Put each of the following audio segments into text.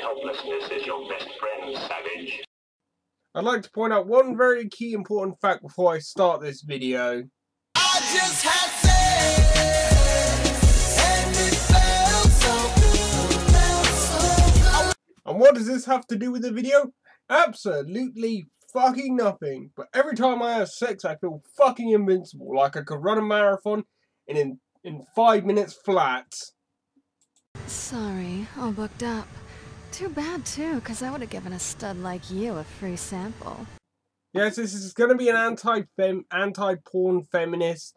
helplessness is your best friend, savage. I'd like to point out one very key important fact before I start this video. I just had sex, and it felt so good. And what does this have to do with the video? Absolutely fucking nothing. But every time I have sex, I feel fucking invincible, like I could run a marathon in 5 minutes flat. Sorry, all booked up. Too bad too, because I would have given a stud like you a free sample. Yes, this is going to be an anti-porn feminist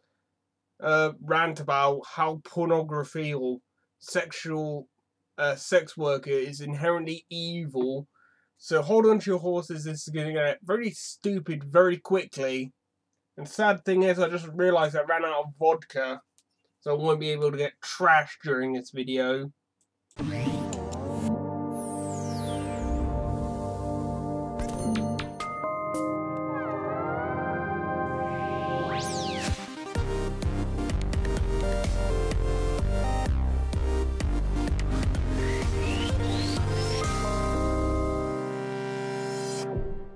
rant about how pornography or sexual sex worker is inherently evil. So hold on to your horses, this is going to get very stupid very quickly. And sad thing is, I just realised I ran out of vodka, so I won't be able to get trashed during this video.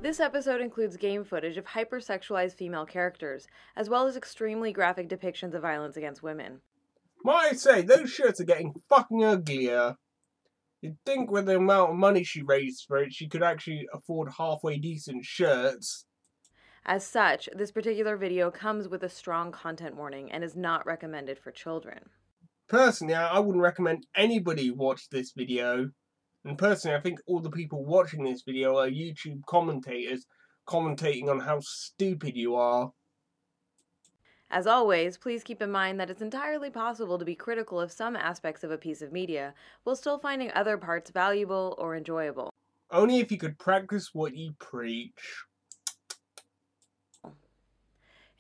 This episode includes game footage of hypersexualized female characters, as well as extremely graphic depictions of violence against women. Might I say, those shirts are getting fucking uglier. You'd think with the amount of money she raised for it, she could actually afford halfway decent shirts. As such, this particular video comes with a strong content warning and is not recommended for children. Personally, I wouldn't recommend anybody watch this video. And personally, I think all the people watching this video are YouTube commentators commentating on how stupid you are. As always, please keep in mind that it's entirely possible to be critical of some aspects of a piece of media, while still finding other parts valuable or enjoyable. Only if you could practice what you preach.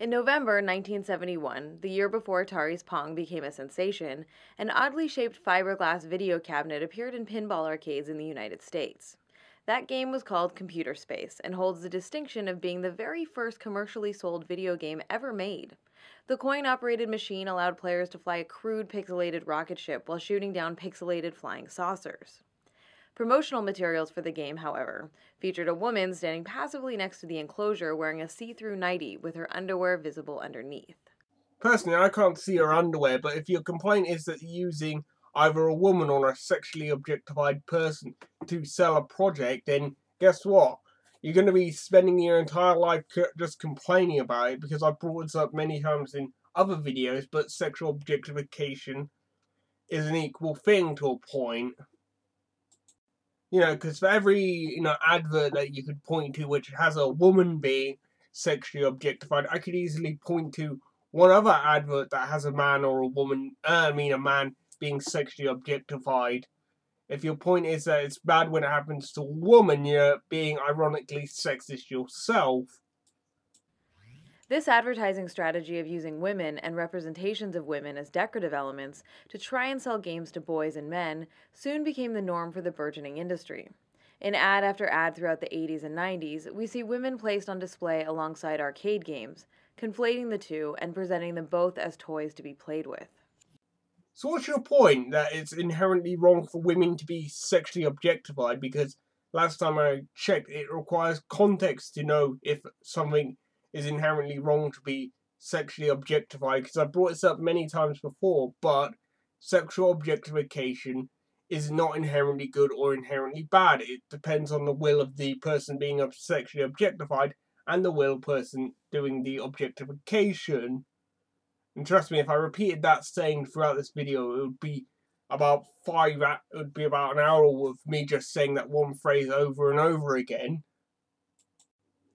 In November 1971, the year before Atari's Pong became a sensation, an oddly shaped fiberglass video cabinet appeared in pinball arcades in the United States. That game was called Computer Space and holds the distinction of being the very first commercially sold video game ever made. The coin-operated machine allowed players to fly a crude pixelated rocket ship while shooting down pixelated flying saucers. Promotional materials for the game, however, featured a woman standing passively next to the enclosure wearing a see-through nightie with her underwear visible underneath. Personally, I can't see her underwear, but if your complaint is that you're using either a woman or a sexually objectified person to sell a project, then guess what? You're going to be spending your entire life just complaining about it, because I've brought this up many times in other videos, but sexual objectification is an equal thing to a point. You know, because for every, advert that you could point to which has a woman being sexually objectified, I could easily point to one other advert that has a man or a woman, a man being sexually objectified. If your point is that it's bad when it happens to a woman, you're being ironically sexist yourself. This advertising strategy of using women and representations of women as decorative elements to try and sell games to boys and men soon became the norm for the burgeoning industry. In ad after ad throughout the 80s and 90s, we see women placed on display alongside arcade games, conflating the two and presenting them both as toys to be played with. So what's your point? That it's inherently wrong for women to be sexually objectified? Because last time I checked, it requires context to know if something is inherently wrong to be sexually objectified, because I've brought this up many times before, but sexual objectification is not inherently good or inherently bad. It depends on the will of the person being sexually objectified and the will person doing the objectification. And trust me, if I repeated that saying throughout this video, it would be about an hour of me just saying that one phrase over and over again.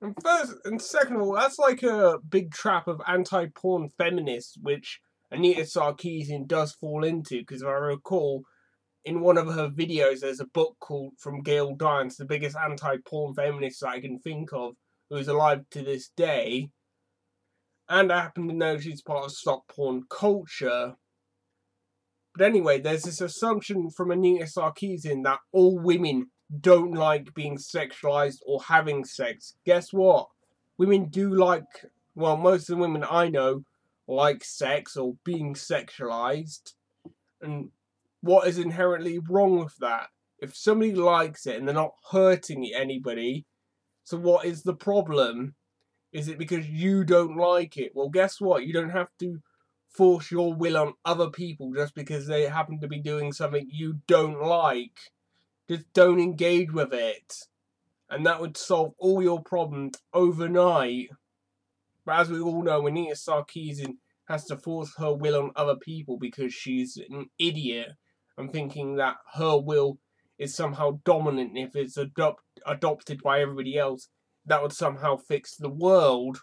And second of all, that's like a big trap of anti-porn feminists, which Anita Sarkeesian does fall into, because if I recall, in one of her videos, there's a book called From Gail Dines, the biggest anti-porn feminist I can think of, who's alive to this day. And I happen to know she's part of stock porn culture. But anyway, there's this assumption from Anita Sarkeesian that all women don't like being sexualized or having sex. Guess what? Women do like, well, most of the women I know like sex or being sexualized. And what is inherently wrong with that? if somebody likes it and they're not hurting anybody, so what is the problem? Is it because you don't like it? Well, guess what? You don't have to force your will on other people just because they happen to be doing something you don't like. Just don't engage with it. And that would solve all your problems overnight. But as we all know, Anita Sarkeesian has to force her will on other people because she's an idiot and thinking that her will is somehow dominant. If it's adopted by everybody else, that would somehow fix the world.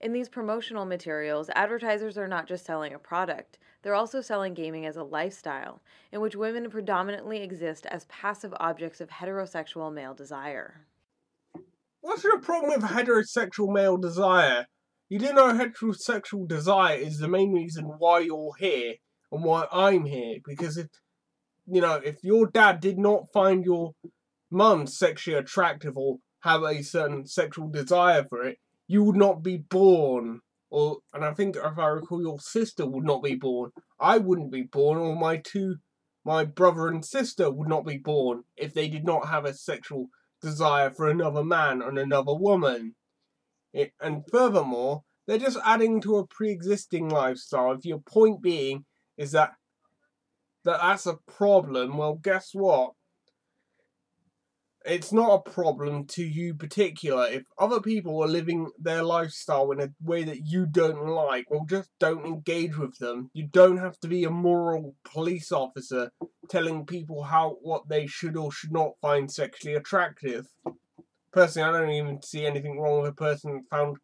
In these promotional materials, advertisers are not just selling a product, they're also selling gaming as a lifestyle, in which women predominantly exist as passive objects of heterosexual male desire. What's your problem with heterosexual male desire? You do know heterosexual desire is the main reason why you're here and why I'm here. Because if your dad did not find your mum sexually attractive or have a certain sexual desire for it, you would not be born. And I think, if I recall, your sister would not be born. I wouldn't be born, or my brother and sister would not be born if they did not have a sexual desire for another man and another woman. And furthermore, they're just adding to a pre-existing lifestyle. If your point being is that's a problem, well, guess what? It's not a problem to you particular. If other people are living their lifestyle in a way that you don't like, well, just don't engage with them. You don't have to be a moral police officer telling people what they should or should not find sexually attractive. Personally, I don't even see anything wrong with a person who found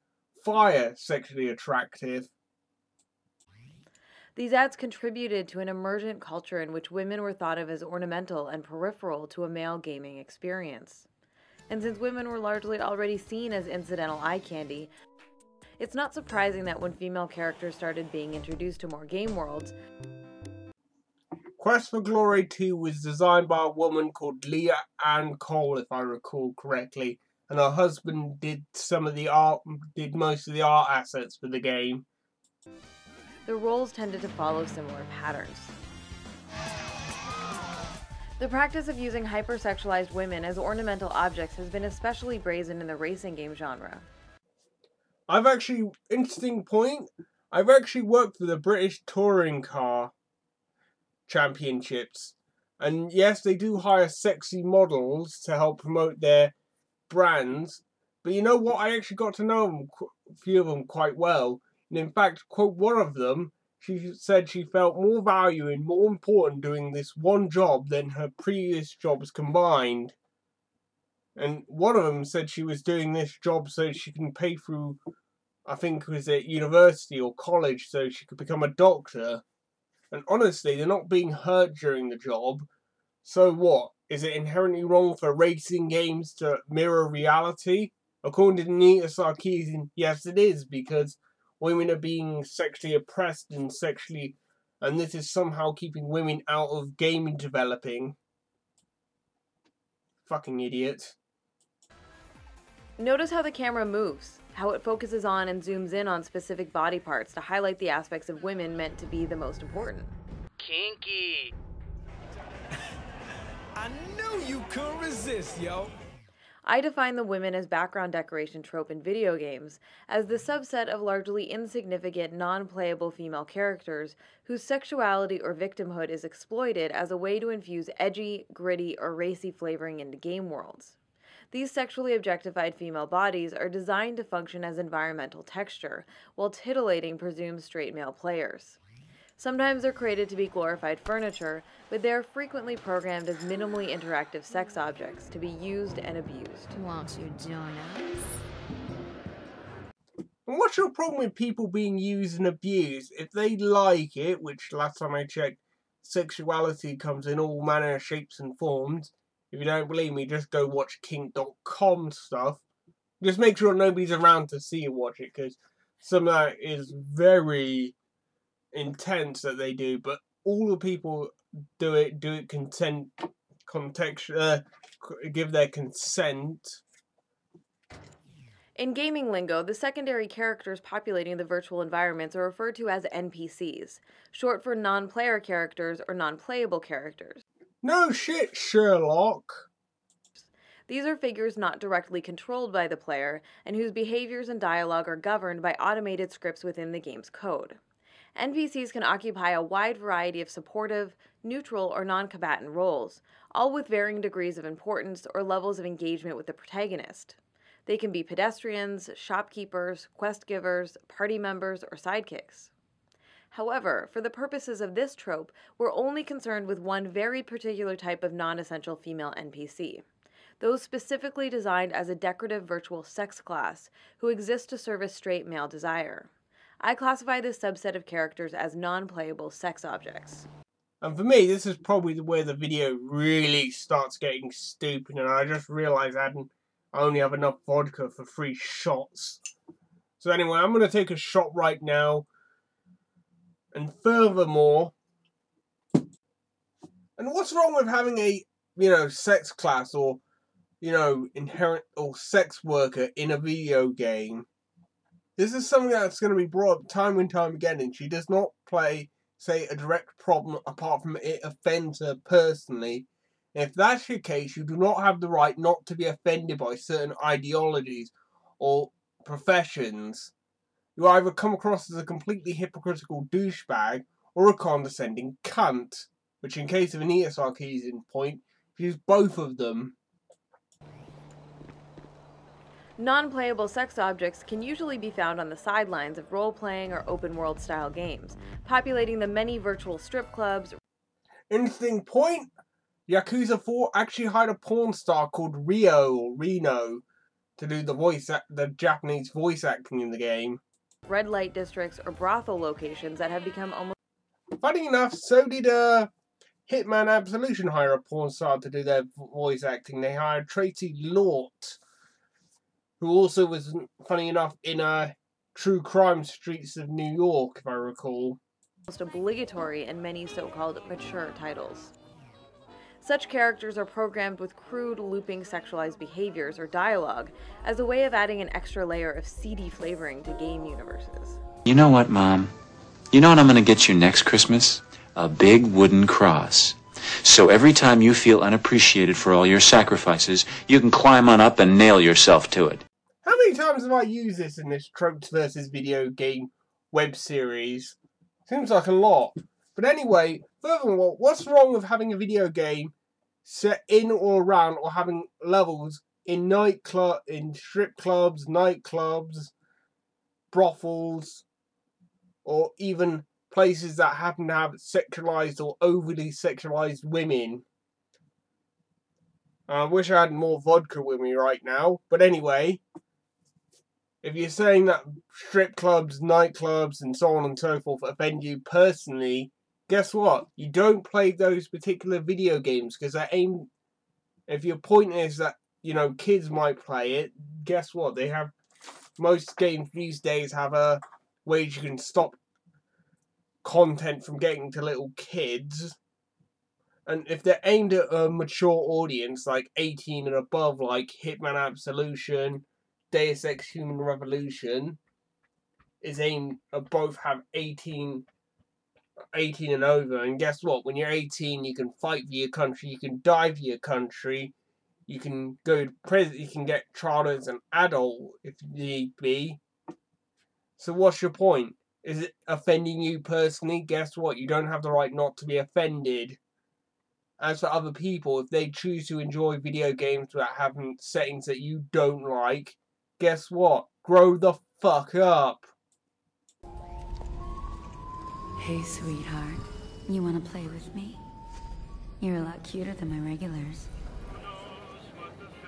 fire sexually attractive. These ads contributed to an emergent culture in which women were thought of as ornamental and peripheral to a male gaming experience. And since women were largely already seen as incidental eye candy, it's not surprising that when female characters started being introduced to more game worlds, Quest for Glory 2 was designed by a woman called Leah Ann Cole, if I recall correctly, and her husband did most of the art assets for the game. the roles tended to follow similar patterns. The practice of using hypersexualized women as ornamental objects has been especially brazen in the racing game genre. Interesting point, I've actually worked for the British Touring Car Championships, and yes, they do hire sexy models to help promote their brands, but you know what, I actually got to know a few of them quite well. And in fact, quote one of them, she said she felt more value and more important doing this one job than her previous jobs combined. And one of them said she was doing this job so she can pay through, I think it was at university or college, so she could become a doctor. And honestly, they're not being hurt during the job. So what? Is it inherently wrong for racing games to mirror reality? According to Anita Sarkeesian, yes it is, because women are being sexually oppressed and this is somehow keeping women out of gaming developing. Fucking idiot. Notice how the camera moves, how it focuses on and zooms in on specific body parts to highlight the aspects of women meant to be the most important. Kinky. I knew you couldn't resist, yo. I define the women as background decoration trope in video games as the subset of largely insignificant, non-playable female characters whose sexuality or victimhood is exploited as a way to infuse edgy, gritty, or racy flavoring into game worlds. These sexually objectified female bodies are designed to function as environmental texture, while titillating presumed straight male players. Sometimes they're created to be glorified furniture, but they are frequently programmed as minimally interactive sex objects to be used and abused. Want you donuts? And what's your problem with people being used and abused? If they like it, which last time I checked, sexuality comes in all manner of shapes and forms. If you don't believe me, just go watch kink.com stuff. Just make sure nobody's around to see you watch it, because some of that is very intense that they do, but all the people do it give their consent. In gaming lingo, the secondary characters populating the virtual environments are referred to as NPCs, short for non-player characters or non-playable characters. No shit, Sherlock. These are figures not directly controlled by the player, and whose behaviors and dialogue are governed by automated scripts within the game's code. NPCs can occupy a wide variety of supportive, neutral, or non-combatant roles, all with varying degrees of importance or levels of engagement with the protagonist. They can be pedestrians, shopkeepers, quest givers, party members, or sidekicks. However, for the purposes of this trope, we're only concerned with one very particular type of non-essential female NPC. Those specifically designed as a decorative virtual sex class who exist to service straight male desire. I classify this subset of characters as non-playable sex objects. And for me, this is probably where the video really starts getting stupid, and I just realised I only have enough vodka for 3 shots. So anyway, I'm going to take a shot right now. And furthermore, and what's wrong with having a, sex class or, inherent or sex worker in a video game? This is something that's going to be brought up time and time again, and she does not play, say, a direct problem apart from it offends her personally. And if that's your case, you do not have the right not to be offended by certain ideologies or professions. You either come across as a completely hypocritical douchebag or a condescending cunt, which in case of an Sarkeesian point, use both of them. Non-playable sex objects can usually be found on the sidelines of role-playing or open-world style games, populating the many virtual strip clubs. Interesting point. Yakuza 4 actually hired a porn star called Rio or Reno to do the Japanese voice acting in the game. Red light districts or brothel locations that have become almost... Funny enough, so did Hitman Absolution hire a porn star to do their voice acting. They hired Tracy Lort, who also was, funny enough, in True Crime Streets of New York, if I recall. Most obligatory in many so-called mature titles. Such characters are programmed with crude, looping sexualized behaviors or dialogue as a way of adding an extra layer of seedy flavoring to game universes. You know what, Mom? You know what I'm going to get you next Christmas? A big wooden cross. So every time you feel unappreciated for all your sacrifices, you can climb on up and nail yourself to it. How many times have I used this in this Tropes versus Video Game web series? Seems like a lot. But anyway, furthermore, what's wrong with having a video game set in or around or having levels in strip clubs, nightclubs, brothels, or even places that happen to have sexualized or overly sexualized women? I wish I had more vodka with me right now. But anyway, if you're saying that strip clubs, nightclubs, and so on and so forth offend you personally, guess what? You don't play those particular video games because they're aimed... If your point is that, kids might play it, guess what? Most games these days have a way you can stop content from getting to little kids. And if they're aimed at a mature audience, like 18 and above, like Hitman Absolution, Deus Ex Human Revolution, is aimed at both have 18 and over, and guess what? When you're 18, you can fight for your country, you can die for your country, you can go to prison, you can get tried as an adult if need be. So what's your point? Is it offending you personally? Guess what? You don't have the right not to be offended. As for other people, if they choose to enjoy video games without having settings that you don't like, guess what? Grow the fuck up. Hey, sweetheart. You want to play with me? You're a lot cuter than my regulars.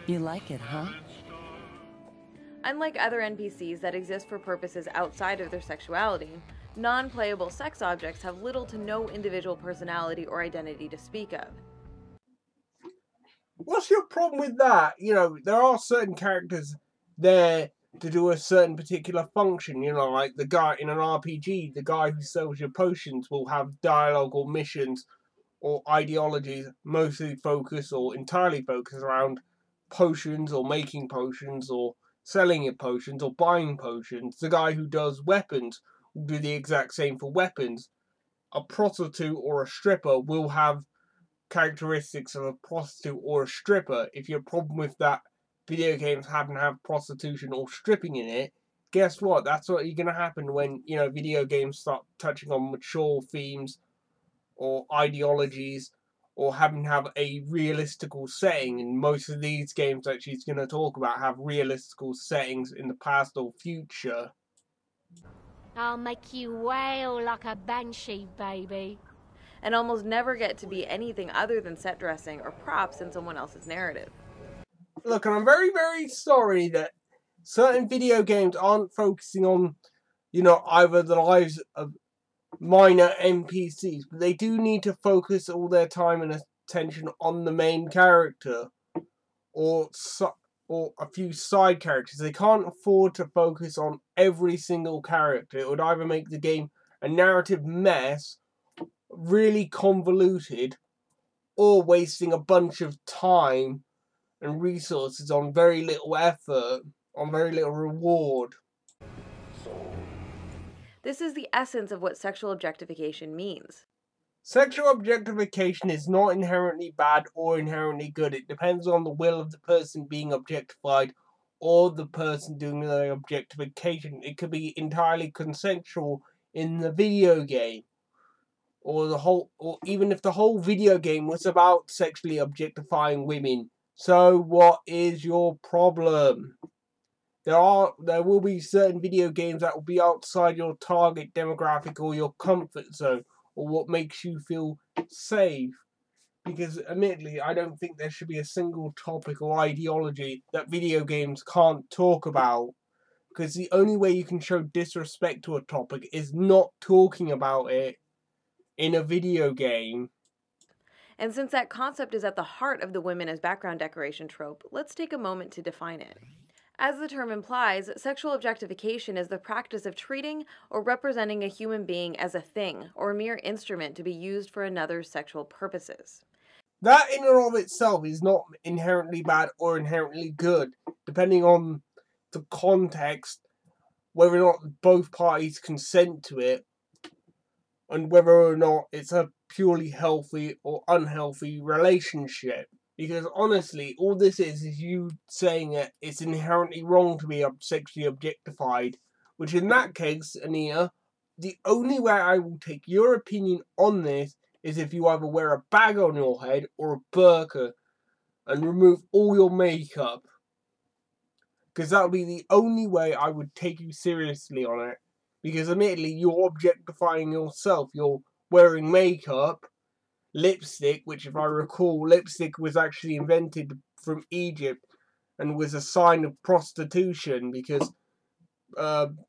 You like it, huh? Unlike other NPCs that exist for purposes outside of their sexuality, non-playable sex objects have little to no individual personality or identity to speak of. What's your problem with that? There are certain characters there to do a certain particular function, like the guy in an RPG, the guy who sells your potions will have dialogue or missions or ideologies mostly focused or entirely focused around potions or making potions or selling your potions or buying potions. The guy who does weapons will do the exact same for weapons. A prostitute or a stripper will have characteristics of a prostitute or a stripper. If your problem with that video games happen to have prostitution or stripping in it, guess what? That's what you're going to happen when, you know, video games start touching on mature themes or ideologies or having to have a realistical setting. And most of these games that she's going to talk about have realistical settings in the past or future. I'll make you wail like a banshee, baby. And almost never get to be anything other than set dressing or props in someone else's narrative. Look, and I'm very, very sorry that certain video games aren't focusing on, you know, either the lives of minor NPCs, but they do need to focus all their time and attention on the main character or a few side characters. They can't afford to focus on every single character. It would either make the game a narrative mess, really convoluted, or wasting a bunch of time and resources on very little effort, on very little reward. This is the essence of what sexual objectification means. Sexual objectification is not inherently bad or inherently good. It depends on the will of the person being objectified or the person doing the objectification. It could be entirely consensual in the video game, or even if the whole video game was about sexually objectifying women. So what is your problem? There will be certain video games that will be outside your target demographic or your comfort zone, or what makes you feel safe. Because admittedly, I don't think there should be a single topic or ideology that video games can't talk about. Because the only way you can show disrespect to a topic is not talking about it in a video game. And since that concept is at the heart of the women as background decoration trope, let's take a moment to define it. As the term implies, sexual objectification is the practice of treating or representing a human being as a thing or a mere instrument to be used for another's sexual purposes. That in and of itself is not inherently bad or inherently good, depending on the context, whether or not both parties consent to it, and whether or not it's a purely healthy or unhealthy relationship. Because honestly, all this is you saying that it's inherently wrong to be sexually objectified. Which in that case, Anita, the only way I will take your opinion on this is if you either wear a bag on your head or a burqa and remove all your makeup. Because that would be the only way I would take you seriously on it. Because admittedly, you're objectifying yourself. You're wearing makeup, lipstick, which if I recall, lipstick was actually invented from Egypt and was a sign of prostitution because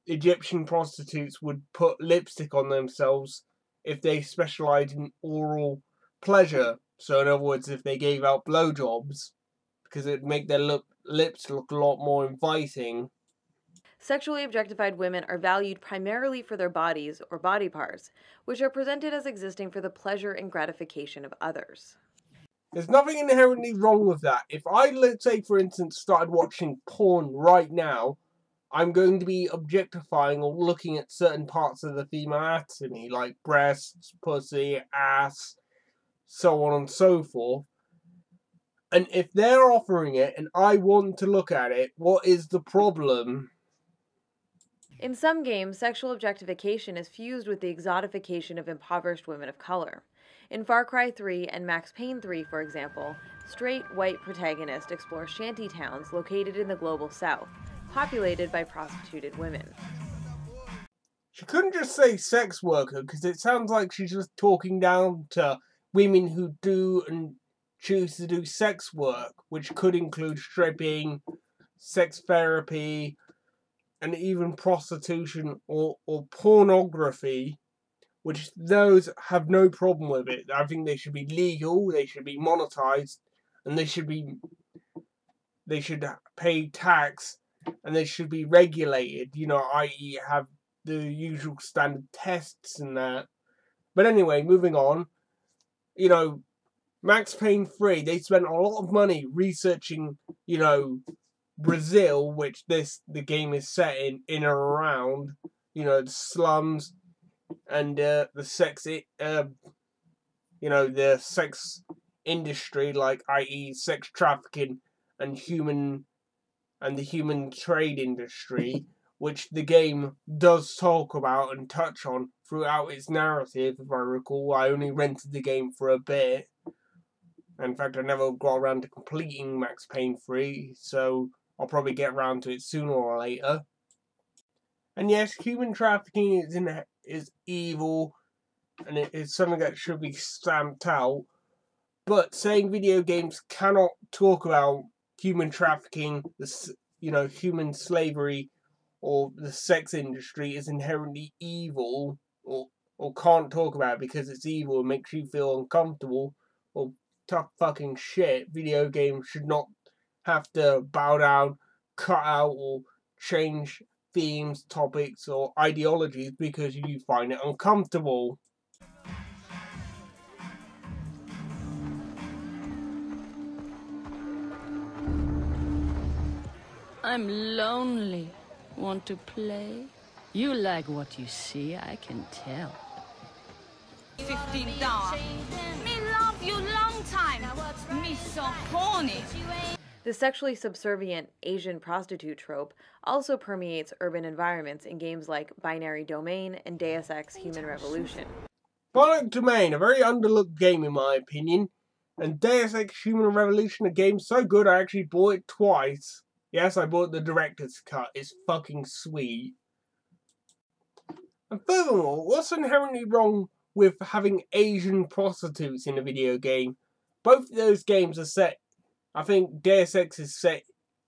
Egyptian prostitutes would put lipstick on themselves if they specialised in oral pleasure. So in other words, if they gave out blowjobs, because it'd make their lips look a lot more inviting. Sexually objectified women are valued primarily for their bodies or body parts, which are presented as existing for the pleasure and gratification of others. There's nothing inherently wrong with that. If I, let's say, for instance, started watching porn right now, I'm going to be objectifying or looking at certain parts of the female anatomy, like breasts, pussy, ass, so on and so forth. And if they're offering it and I want to look at it, what is the problem? In some games, sexual objectification is fused with the exotification of impoverished women of color. In Far Cry 3 and Max Payne 3, for example, straight white protagonists explore shanty towns located in the global south, populated by prostituted women. She couldn't just say sex worker, because it sounds like she's just talking down to women who do and choose to do sex work, which could include stripping, sex therapy, and even prostitution or pornography, which those have no problem with it. I think they should be legal, they should be monetized, and they should pay tax, and they should be regulated, i.e. have the usual standard tests and that. But anyway, moving on, Max Payne 3, they spent a lot of money researching, Brazil, which the game is set in and around, the slums and the sex industry, like i.e. sex trafficking and the human trade industry, which the game does talk about and touch on throughout its narrative, if I recall. I only rented the game for a bit. In fact, I never got around to completing Max Payne 3, so I'll probably get around to it sooner or later. And yes, human trafficking is evil, and it is something that should be stamped out. But saying video games cannot talk about human trafficking, human slavery, or the sex industry is inherently evil, or can't talk about it because it's evil and makes you feel uncomfortable, or tough fucking shit. Video games should not have to bow down, cut out, or change themes, topics, or ideologies because you find it uncomfortable. I'm lonely. Want to play? You like what you see, I can tell. $15. Me love you long time. Me so horny. The sexually subservient Asian prostitute trope also permeates urban environments in games like Binary Domain and Deus Ex Human Revolution. Binary Domain, a very underlooked game in my opinion, and Deus Ex Human Revolution, a game so good I actually bought it twice. Yes, I bought the director's cut. It's fucking sweet. And furthermore, what's inherently wrong with having Asian prostitutes in a video game? Both of those games are set, I think Deus Ex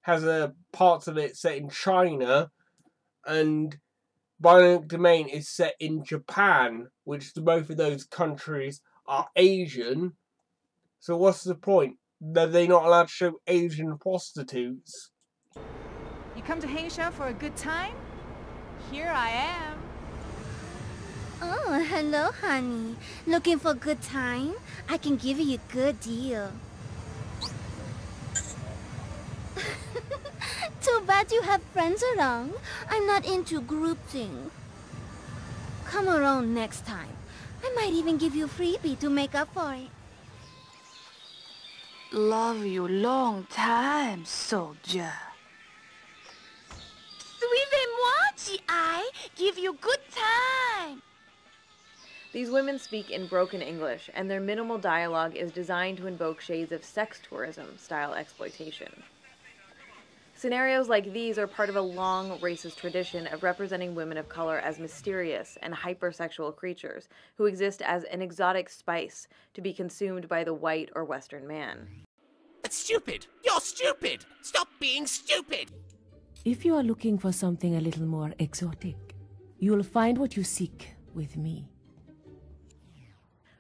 has parts of it set in China, and Binary Domain is set in Japan, which both of those countries are Asian. So what's the point? Are they not allowed to show Asian prostitutes? You come to Haisha for a good time? Here I am. Oh, hello, honey. Looking for a good time? I can give you a good deal. Too bad you have friends around. I'm not into groupthink. Come around next time. I might even give you a freebie to make up for it. Love you long time, soldier. Suivez-moi, G.I. Give you good time. These women speak in broken English, and their minimal dialogue is designed to invoke shades of sex tourism-style exploitation. Scenarios like these are part of a long racist tradition of representing women of color as mysterious and hypersexual creatures who exist as an exotic spice to be consumed by the white or Western man. That's stupid! You're stupid! Stop being stupid! If you are looking for something a little more exotic, you will find what you seek with me.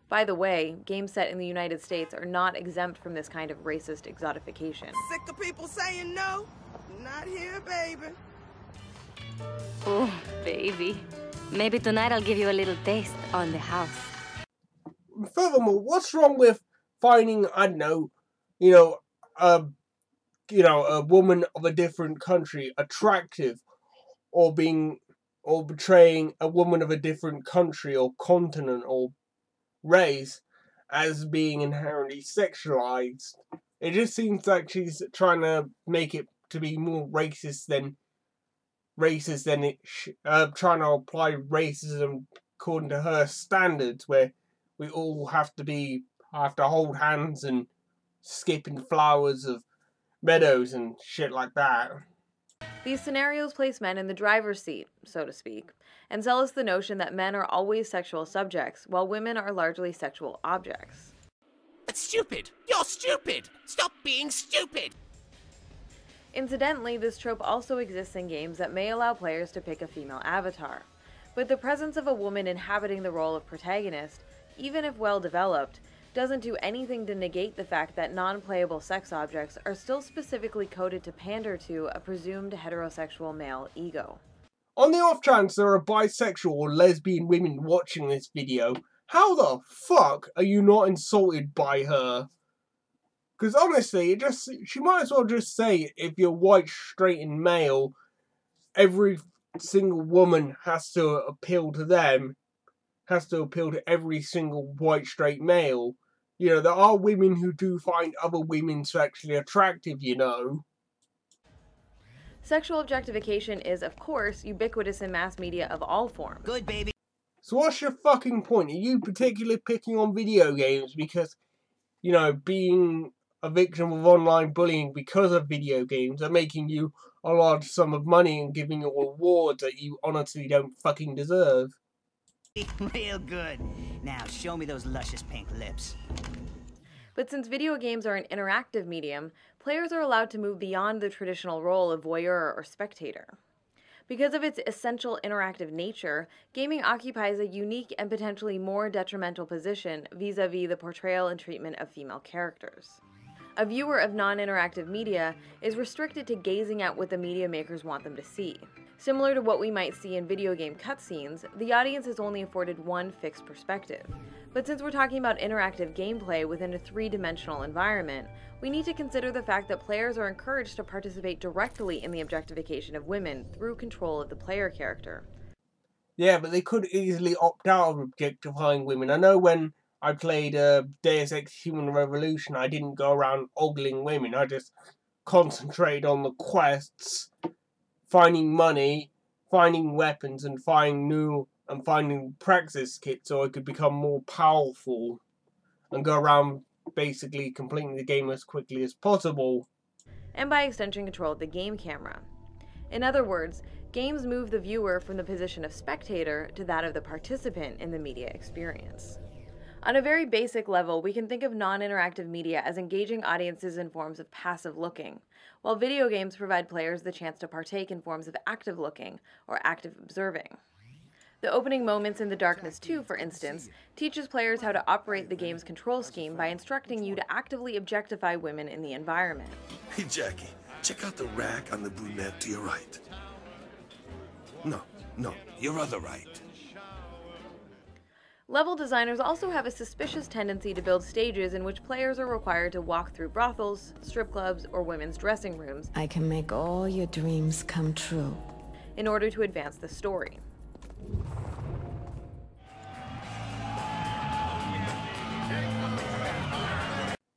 By the way, games set in the United States are not exempt from this kind of racist exotification. Sick of people saying no? Not here, baby. Oh, baby. Maybe tonight I'll give you a little taste on the house. Furthermore, what's wrong with finding, I don't know, a woman of a different country attractive, or portraying a woman of a different country or continent or race as being inherently sexualized? It just seems like she's trying to make it to be more racist than trying to apply racism according to her standards, where we all have to hold hands and skip in flowers of meadows and shit like that. These scenarios place men in the driver's seat, so to speak, and sell us the notion that men are always sexual subjects, while women are largely sexual objects. That's stupid! You're stupid! Stop being stupid! Incidentally, this trope also exists in games that may allow players to pick a female avatar. But the presence of a woman inhabiting the role of protagonist, even if well developed, doesn't do anything to negate the fact that non-playable sex objects are still specifically coded to pander to a presumed heterosexual male ego. On the off chance there are bisexual or lesbian women watching this video, how the fuck are you not insulted by her? Because honestly, she might as well just say, if you're white, straight and male, every single woman has to appeal to them, has to appeal to every single white, straight male. You know, there are women who do find other women sexually attractive, you know. Sexual objectification is, of course, ubiquitous in mass media of all forms. Good, baby. So what's your fucking point? Are you particularly picking on video games because, you know, being a victim of online bullying because of video games are making you a large sum of money and giving you rewards that you honestly don't fucking deserve? Real good. Now show me those luscious pink lips. But since video games are an interactive medium, players are allowed to move beyond the traditional role of voyeur or spectator. Because of its essential interactive nature, gaming occupies a unique and potentially more detrimental position vis-a-vis the portrayal and treatment of female characters. A viewer of non-interactive media is restricted to gazing at what the media makers want them to see. Similar to what we might see in video game cutscenes, the audience is only afforded one fixed perspective. But since we're talking about interactive gameplay within a three-dimensional environment, we need to consider the fact that players are encouraged to participate directly in the objectification of women through control of the player character. Yeah, but they could easily opt out of objectifying women. I know when I played Deus Ex Human Revolution, I didn't go around ogling women. I just concentrated on the quests, finding money, finding weapons, and finding practice kits so I could become more powerful and go around basically completing the game as quickly as possible. And by extension, control of the game camera. In other words, games move the viewer from the position of spectator to that of the participant in the media experience. On a very basic level, we can think of non-interactive media as engaging audiences in forms of passive looking, while video games provide players the chance to partake in forms of active looking or active observing. The opening moments in The Darkness 2, for instance, teaches players how to operate the game's control scheme by instructing you to actively objectify women in the environment. Hey Jackie, check out the rack on the brunette to your right. No, your other right. Level designers also have a suspicious tendency to build stages in which players are required to walk through brothels, strip clubs, or women's dressing rooms. I can make all your dreams come true. In order to advance the story.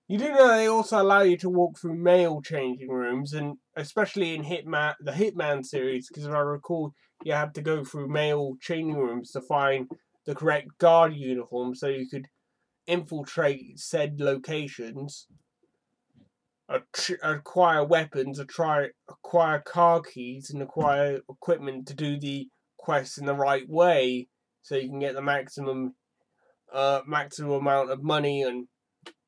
You do know they also allow you to walk through male changing rooms, and especially in the Hitman series, because if I recall, you had to go through male changing rooms to find the correct guard uniform so you could infiltrate said locations, acquire weapons, acquire car keys, and acquire equipment to do the quests in the right way so you can get the maximum amount of money and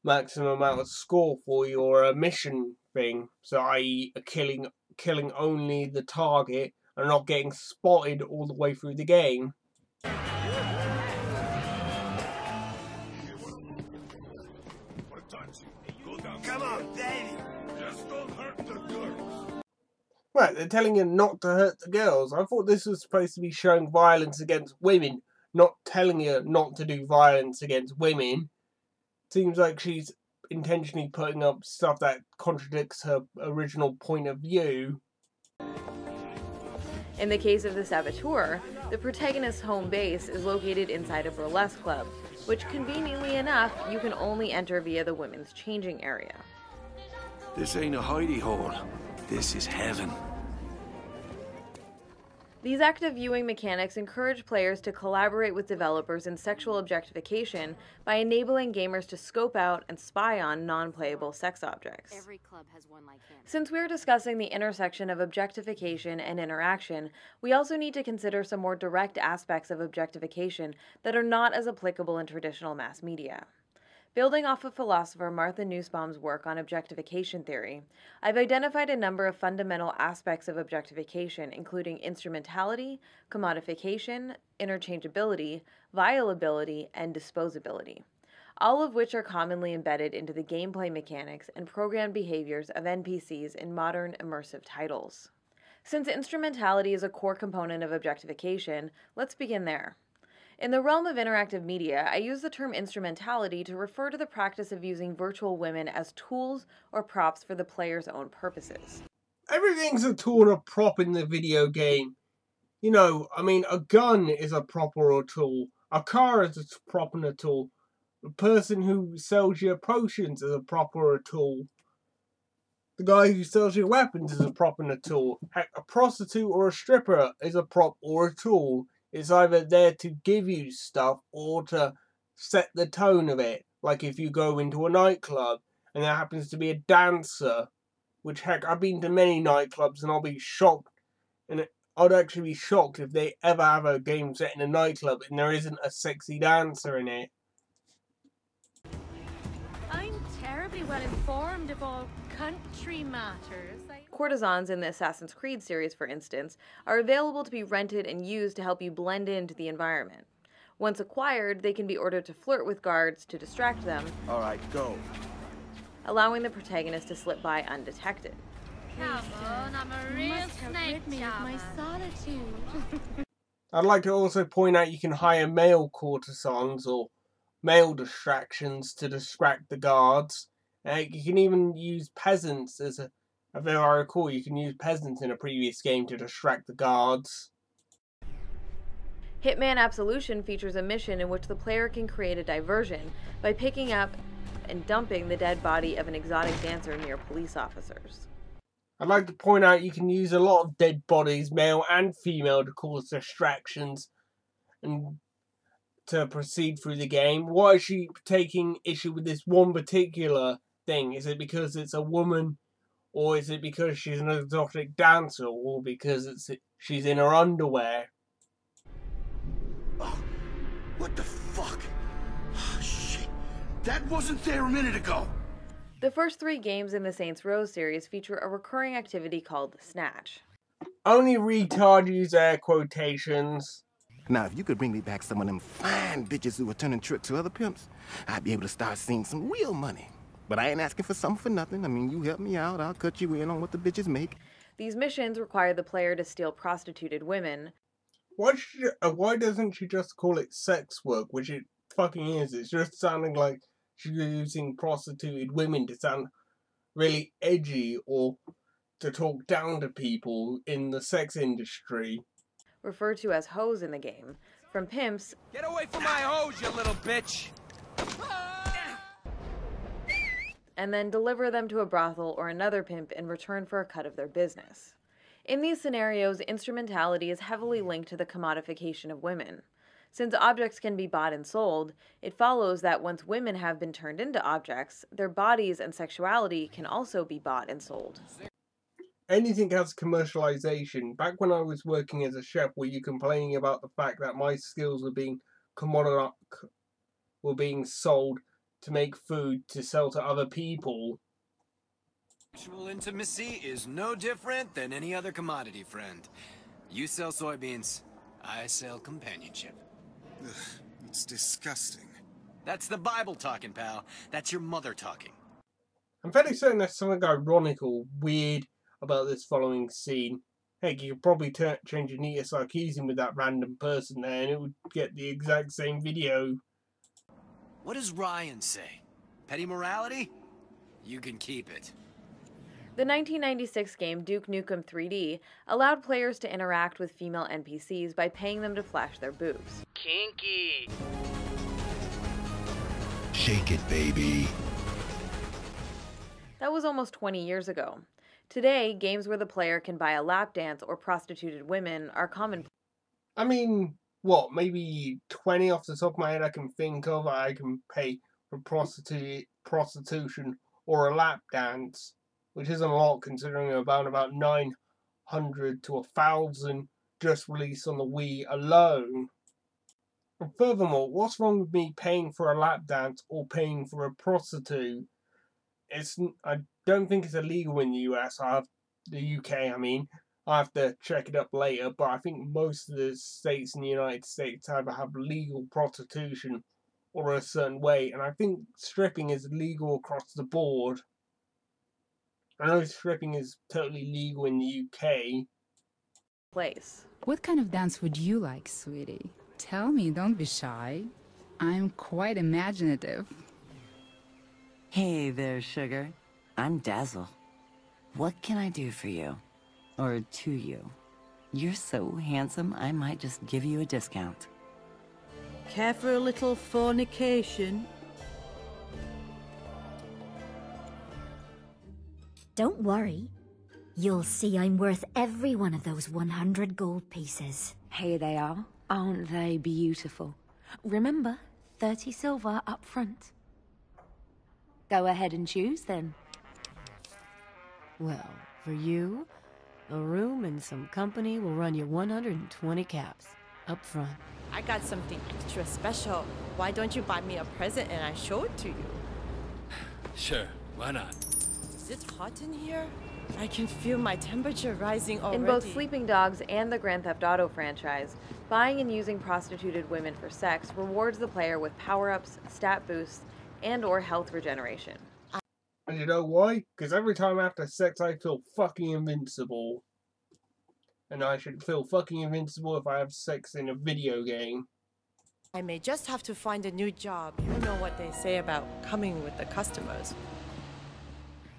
maximum amount of score for your mission thing. So i.e. killing only the target and not getting spotted all the way through the game. Come on, Daddy. Just don't hurt the girls. Right, they're telling you not to hurt the girls. I thought this was supposed to be showing violence against women, not telling you not to do violence against women. Seems like she's intentionally putting up stuff that contradicts her original point of view. In the case of the Saboteur, the protagonist's home base is located inside a burlesque club, which conveniently enough, you can only enter via the women's changing area. This ain't a hidey hole. This is heaven. These active viewing mechanics encourage players to collaborate with developers in sexual objectification by enabling gamers to scope out and spy on non-playable sex objects. Every club has one like him. Since we're discussing the intersection of objectification and interaction, we also need to consider some more direct aspects of objectification that are not as applicable in traditional mass media. Building off of philosopher Martha Nussbaum's work on objectification theory, I've identified a number of fundamental aspects of objectification, including instrumentality, commodification, interchangeability, violability, and disposability, all of which are commonly embedded into the gameplay mechanics and programmed behaviors of NPCs in modern immersive titles. Since instrumentality is a core component of objectification, let's begin there. In the realm of interactive media, I use the term instrumentality to refer to the practice of using virtual women as tools or props for the player's own purposes. Everything's a tool or a prop in the video game. You know, I mean, a gun is a prop or a tool. A car is a prop and a tool. The person who sells you potions is a prop or a tool. The guy who sells you weapons is a prop and a tool. Heck, a prostitute or a stripper is a prop or a tool. It's either there to give you stuff or to set the tone of it. Like if you go into a nightclub and there happens to be a dancer, which heck, I've been to many nightclubs and I'll be shocked. And I'd actually be shocked if they ever have a game set in a nightclub and there isn't a sexy dancer in it. I'm terribly well informed of all country matters. Courtesans in the Assassin's Creed series, for instance, are available to be rented and used to help you blend into the environment. Once acquired, they can be ordered to flirt with guards to distract them. All right, go. Allowing the protagonist to slip by undetected. Come on, I'm a real snake my solitude. I'd like to also point out you can hire male courtesans or male distractions to distract the guards. You can even use peasants as a... If I recall, you can use peasants in a previous game to distract the guards. Hitman Absolution features a mission in which the player can create a diversion by picking up and dumping the dead body of an exotic dancer near police officers. I'd like to point out you can use a lot of dead bodies, male and female, to cause distractions and to proceed through the game. Why is she taking issue with this one particular thing? Is it because it's a woman? Or is it because she's an exotic dancer? Or because she's in her underwear? Oh, what the fuck? Oh, shit. That wasn't there a minute ago. The first 3 games in the Saints Row series feature a recurring activity called Snatch. Only retard use air quotations. Now, if you could bring me back some of them fine bitches who were turning tricks to other pimps, I'd be able to start seeing some real money. But I ain't asking for something for nothing. I mean, you help me out, I'll cut you in on what the bitches make. These missions require the player to steal prostituted women. Why doesn't she just call it sex work, which it fucking is? It's just sounding like she's using prostituted women to sound really edgy or to talk down to people in the sex industry. Referred to as hoes in the game. From pimps... Get away from my hose, you little bitch! And then deliver them to a brothel or another pimp in return for a cut of their business. In these scenarios, instrumentality is heavily linked to the commodification of women. Since objects can be bought and sold, it follows that once women have been turned into objects, their bodies and sexuality can also be bought and sold. Anything has commercialization. Back when I was working as a chef, were you complaining about the fact that my skills were being sold to make food to sell to other people? Sexual intimacy is no different than any other commodity, friend. You sell soybeans, I sell companionship. Ugh, it's disgusting. That's the Bible talking, pal. That's your mother talking. I'm fairly certain there's something ironic or weird about this following scene. Heck, you could probably change Anita Sarkeesian with that random person there and it would get the exact same video. What does Ryan say? Petty morality? You can keep it. The 1996 game Duke Nukem 3D allowed players to interact with female NPCs by paying them to flash their boobs. Kinky! Shake it, baby. That was almost 20 years ago. Today, games where the player can buy a lap dance or prostituted women are common. I mean, what, maybe 20 off the top of my head I can think of I can pay for prostitution or a lap dance, which isn't a lot considering about 900 to 1,000 just released on the Wii alone. And furthermore, what's wrong with me paying for a lap dance or paying for a prostitute? I don't think it's illegal in the US, the UK I mean. I have to check it up later, but I think most of the states in the United States either have legal prostitution or a certain way, and I think stripping is legal across the board. I know stripping is totally legal in the UK. What kind of dance would you like, sweetie? Tell me, don't be shy. I'm quite imaginative. Hey there, sugar. I'm Dazzle. What can I do for you? Or to you? You're so handsome, I might just give you a discount. Care for a little fornication? Don't worry. You'll see I'm worth every one of those 100 gold pieces. Here they are. Aren't they beautiful? Remember, 30 silver up front. Go ahead and choose then. Well, for you, a room and some company will run you 120 caps up front. I got something extra special. Why don't you buy me a present and I show it to you? Sure, why not? Is it hot in here? I can feel my temperature rising already. In both Sleeping Dogs and the Grand Theft Auto franchise, buying and using prostituted women for sex rewards the player with power-ups, stat boosts, and/or health regeneration. And you know why? Because every time after sex I feel fucking invincible. And I should feel fucking invincible if I have sex in a video game. I may just have to find a new job. You know what they say about coming with the customers.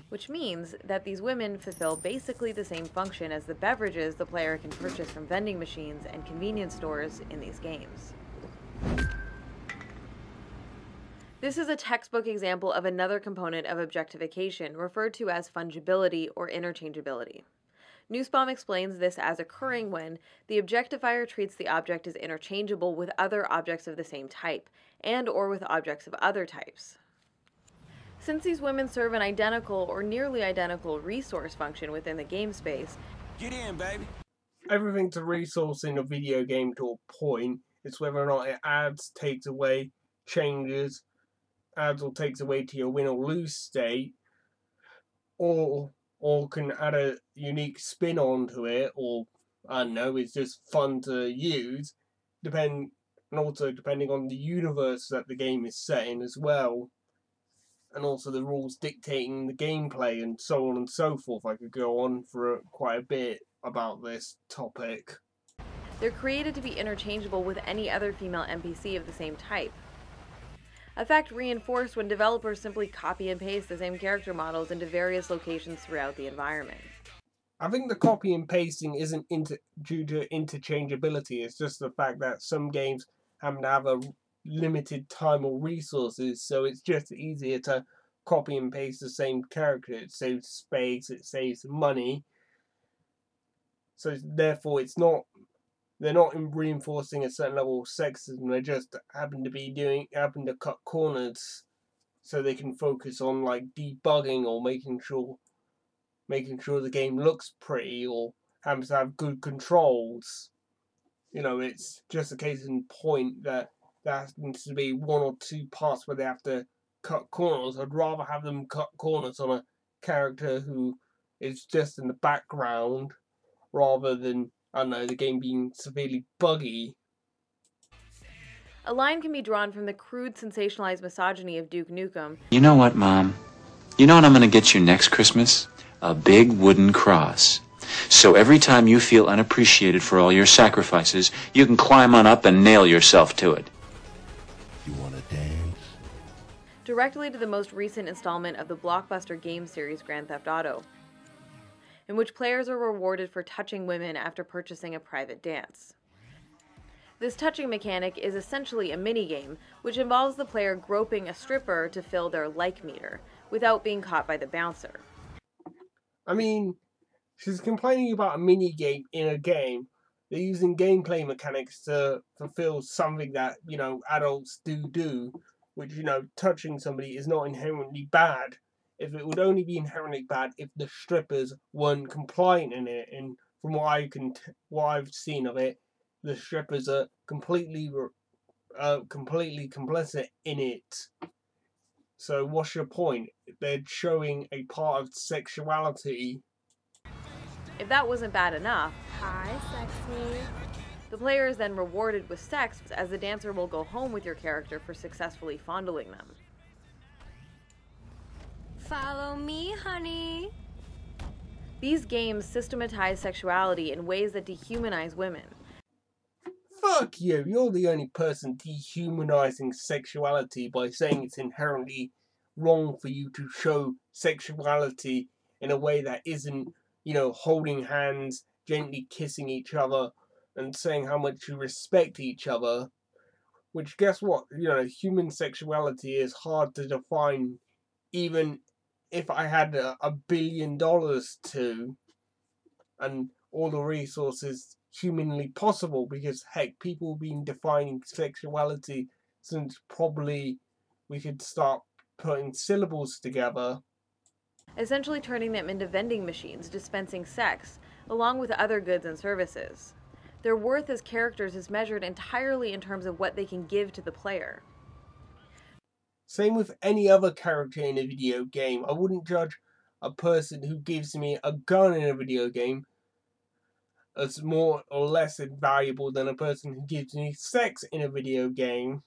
Which means that these women fulfill basically the same function as the beverages the player can purchase from vending machines and convenience stores in these games. This is a textbook example of another component of objectification referred to as fungibility or interchangeability. Nussbaum explains this as occurring when the objectifier treats the object as interchangeable with other objects of the same type, and/or with objects of other types. Since these women serve an identical or nearly identical resource function within the game space, get in, baby. Everything's a resource in a video game to a point. It's whether or not it adds, takes away, changes, adds or takes away to your win or lose state, or can add a unique spin onto it, or I don't know, it's just fun to use, and also depending on the universe that the game is set in as well, and also the rules dictating the gameplay and so on and so forth. I could go on for quite a bit about this topic. They're created to be interchangeable with any other female NPC of the same type. A fact reinforced when developers simply copy and paste the same character models into various locations throughout the environment. I think the copy and pasting isn't due to interchangeability, it's just the fact that some games happen to have a limited time or resources, so it's just easier to copy and paste the same character. It saves space, it saves money, so therefore they're not reinforcing a certain level of sexism. They just happen to cut corners so they can focus on like debugging or making sure the game looks pretty or happens to have good controls. You know, it's just a case in point that there happens to be one or two parts where they have to cut corners. I'd rather have them cut corners on a character who is just in the background rather than, I don't know, the game being severely buggy. A line can be drawn from the crude, sensationalized misogyny of Duke Nukem. You know what, Mom? You know what I'm gonna get you next Christmas? A big wooden cross. So every time you feel unappreciated for all your sacrifices, you can climb on up and nail yourself to it. You wanna dance? Directly to the most recent installment of the blockbuster game series Grand Theft Auto, in which players are rewarded for touching women after purchasing a private dance. This touching mechanic is essentially a minigame, which involves the player groping a stripper to fill their like meter, without being caught by the bouncer. I mean, she's complaining about a minigame in a game. They're using gameplay mechanics to fulfill something that, you know, adults do, which, you know, touching somebody is not inherently bad. If it would only be inherently bad if the strippers weren't compliant in it, and from what I've seen of it, the strippers are completely complicit in it. So what's your point? They're showing a part of sexuality. If that wasn't bad enough, Hi, sexy. the player is then rewarded with sex, as the dancer will go home with your character for successfully fondling them. Follow me, honey. These games systematize sexuality in ways that dehumanize women. Fuck you! You're the only person dehumanizing sexuality by saying it's inherently wrong for you to show sexuality in a way that isn't, you know, holding hands, gently kissing each other, and saying how much you respect each other. Which, guess what? You know, human sexuality is hard to define even if I had $1 billion to, and all the resources humanly possible, because heck, people have been defining sexuality since probably we could start putting syllables together. Essentially turning them into vending machines dispensing sex, along with other goods and services. Their worth as characters is measured entirely in terms of what they can give to the player. Same with any other character in a video game. I wouldn't judge a person who gives me a gun in a video game as more or less valuable than a person who gives me sex in a video game.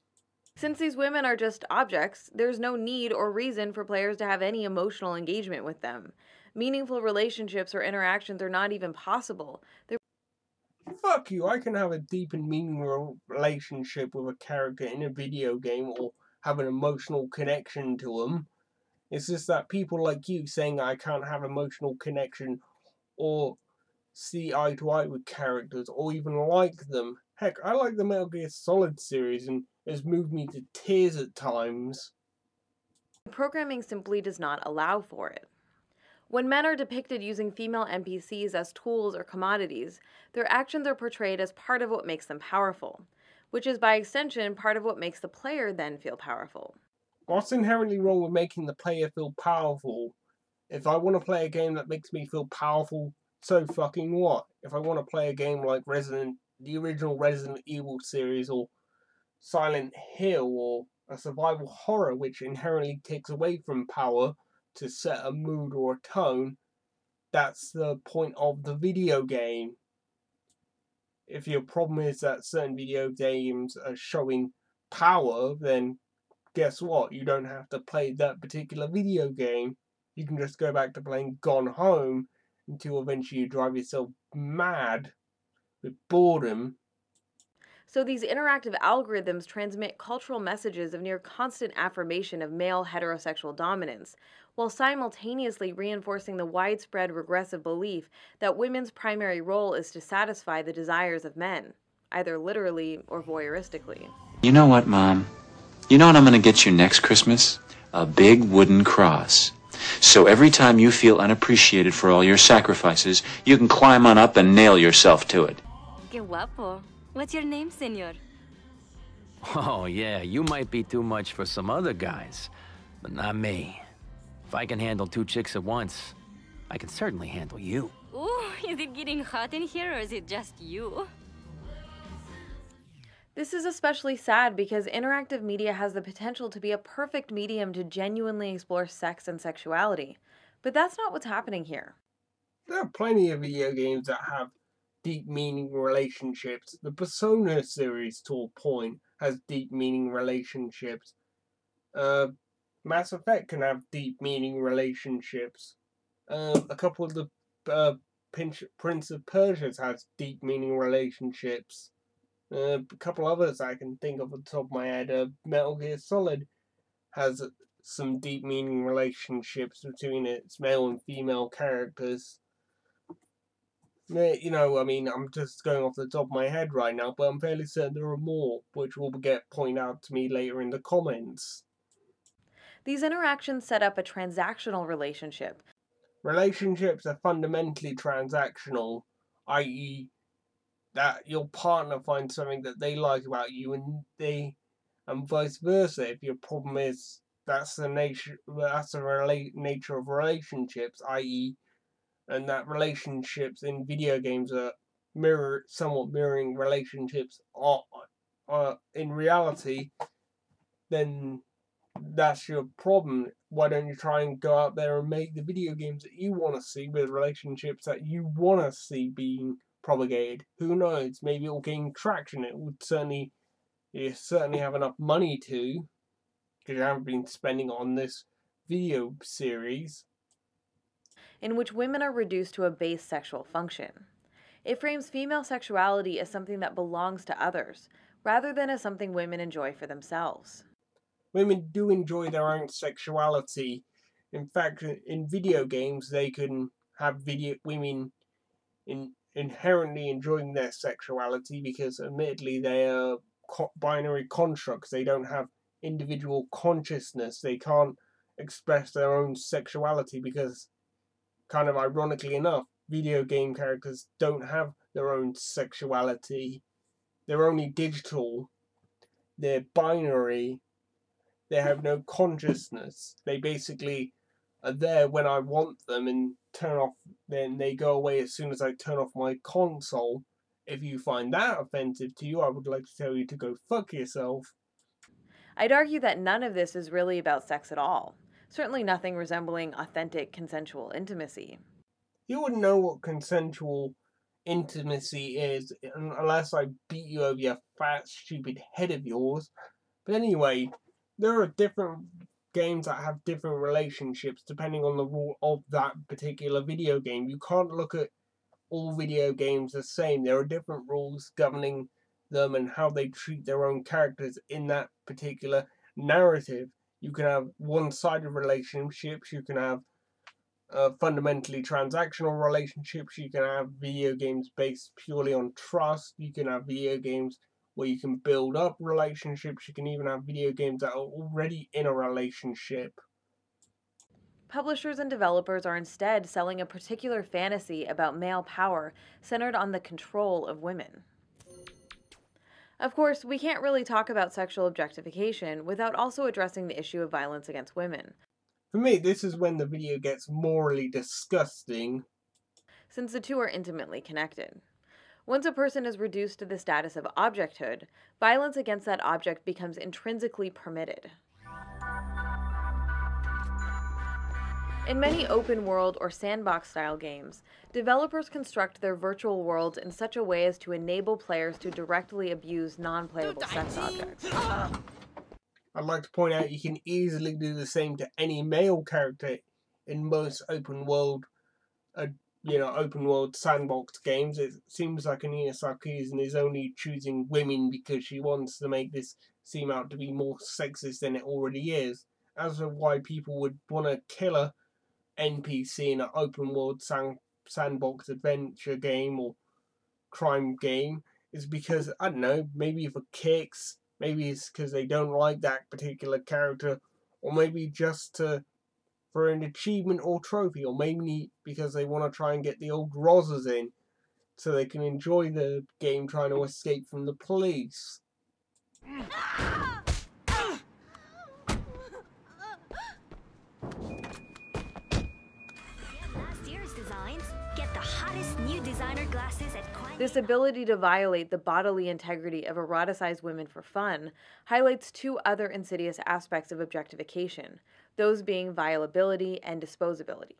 Since these women are just objects, there's no need or reason for players to have any emotional engagement with them. Meaningful relationships or interactions are not even possible. Fuck you, I can have a deep and meaningful relationship with a character in a video game or have an emotional connection to them. It's just that people like you saying I can't have emotional connection or see eye to eye with characters or even like them. Heck, I like the Metal Gear Solid series and it's moved me to tears at times. Programming simply does not allow for it. When men are depicted using female NPCs as tools or commodities, their actions are portrayed as part of what makes them powerful, which is by extension part of what makes the player then feel powerful. What's inherently wrong with making the player feel powerful? If I want to play a game that makes me feel powerful, so fucking what? If I want to play a game like the original Resident Evil series or Silent Hill or a survival horror which inherently takes away from power to set a mood or a tone, that's the point of the video game. If your problem is that certain video games are showing power, then guess what? You don't have to play that particular video game. You can just go back to playing Gone Home until eventually you drive yourself mad with boredom. So these interactive algorithms transmit cultural messages of near constant affirmation of male heterosexual dominance, while simultaneously reinforcing the widespread regressive belief that women's primary role is to satisfy the desires of men, either literally or voyeuristically. You know what, Mom? You know what I'm gonna get you next Christmas? A big wooden cross. So every time you feel unappreciated for all your sacrifices, you can climb on up and nail yourself to it. Qué guapo. What's your name, senor? Oh, yeah, you might be too much for some other guys, but not me. If I can handle 2 chicks at once, I can certainly handle you. Ooh, is it getting hot in here or is it just you? This is especially sad because interactive media has the potential to be a perfect medium to genuinely explore sex and sexuality. But that's not what's happening here. There are plenty of video games that have deep meaning relationships. The Persona series, to a point, has deep meaning relationships. Mass Effect can have deep meaning relationships. A couple of the Prince of Persia has deep meaning relationships. A couple others I can think of off the top of my head. Metal Gear Solid has some deep meaning relationships between its male and female characters. You know, I mean, I'm just going off the top of my head right now, but I'm fairly certain there are more, which will get pointed out to me later in the comments. These interactions set up a transactional relationship. Relationships are fundamentally transactional, i.e., that your partner finds something that they like about you, and vice versa. If your problem is that's the nature of relationships, i.e., and that relationships in video games are somewhat mirroring relationships in reality, then that's your problem. Why don't you try and go out there and make the video games that you want to see with relationships that you want to see being propagated? Who knows? Maybe it'll gain traction. You certainly have enough money to, because you haven't been spending on this video series, in which women are reduced to a base sexual function. It frames female sexuality as something that belongs to others, rather than as something women enjoy for themselves. Women do enjoy their own sexuality. In fact, in video games, they can have women inherently enjoying their sexuality because, admittedly, they are binary constructs. They don't have individual consciousness. They can't express their own sexuality, because, kind of ironically enough, video game characters don't have their own sexuality. They're only digital. They're binary. They have no consciousness. They basically are there when I want them and turn off. Then they go away as soon as I turn off my console. If you find that offensive to you, I would like to tell you to go fuck yourself. I'd argue that none of this is really about sex at all. Certainly nothing resembling authentic consensual intimacy. You wouldn't know what consensual intimacy is unless I beat you over your fat, stupid head of yours. But anyway, there are different games that have different relationships depending on the rule of that particular video game. You can't look at all video games the same. There are different rules governing them and how they treat their own characters in that particular narrative. You can have one-sided relationships, you can have fundamentally transactional relationships, you can have video games based purely on trust, you can have video games where you can build up relationships, you can even have video games that are already in a relationship. Publishers and developers are instead selling a particular fantasy about male power centered on the control of women. Of course, we can't really talk about sexual objectification without also addressing the issue of violence against women. For me, this is when the video gets morally disgusting, since the two are intimately connected. Once a person is reduced to the status of objecthood, violence against that object becomes intrinsically permitted. In many open-world or sandbox-style games, developers construct their virtual worlds in such a way as to enable players to directly abuse non-playable sex objects. I'd like to point out you can easily do the same to any male character in most open-world sandbox games. It seems like Anina Sarkeesian is only choosing women because she wants to make this seem out to be more sexist than it already is. As for why people would want to kill a NPC in an open world sandbox adventure game or crime game, is because, I don't know, maybe for kicks, maybe it's because they don't like that particular character, or maybe just for an achievement or trophy, or maybe because they want to try and get the old Rozzers in so they can enjoy the game trying to escape from the police. This ability to violate the bodily integrity of eroticized women for fun highlights two other insidious aspects of objectification, those being violability and disposability.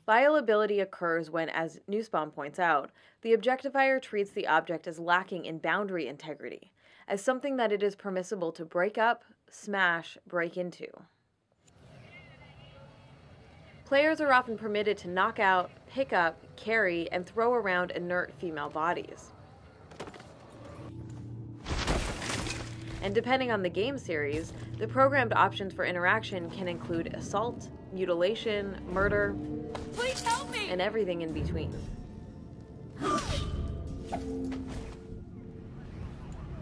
Violability occurs when, as Nussbaum points out, the objectifier treats the object as lacking in boundary integrity, as something that it is permissible to break up, smash, break into. Players are often permitted to knock out, pick up, carry, and throw around inert female bodies. And depending on the game series, the programmed options for interaction can include assault, mutilation, murder, Please help me! and everything in between.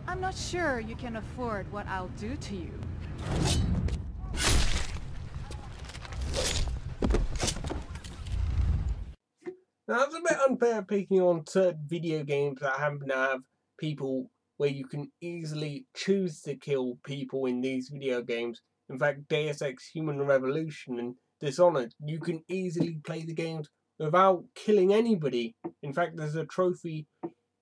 I'm not sure you can afford what I'll do to you. Now, it's a bit unfair picking on certain video games that happen to have people where you can easily choose to kill people in these video games. In fact, Deus Ex Human Revolution and Dishonored, you can easily play the games without killing anybody. In fact, there's a trophy,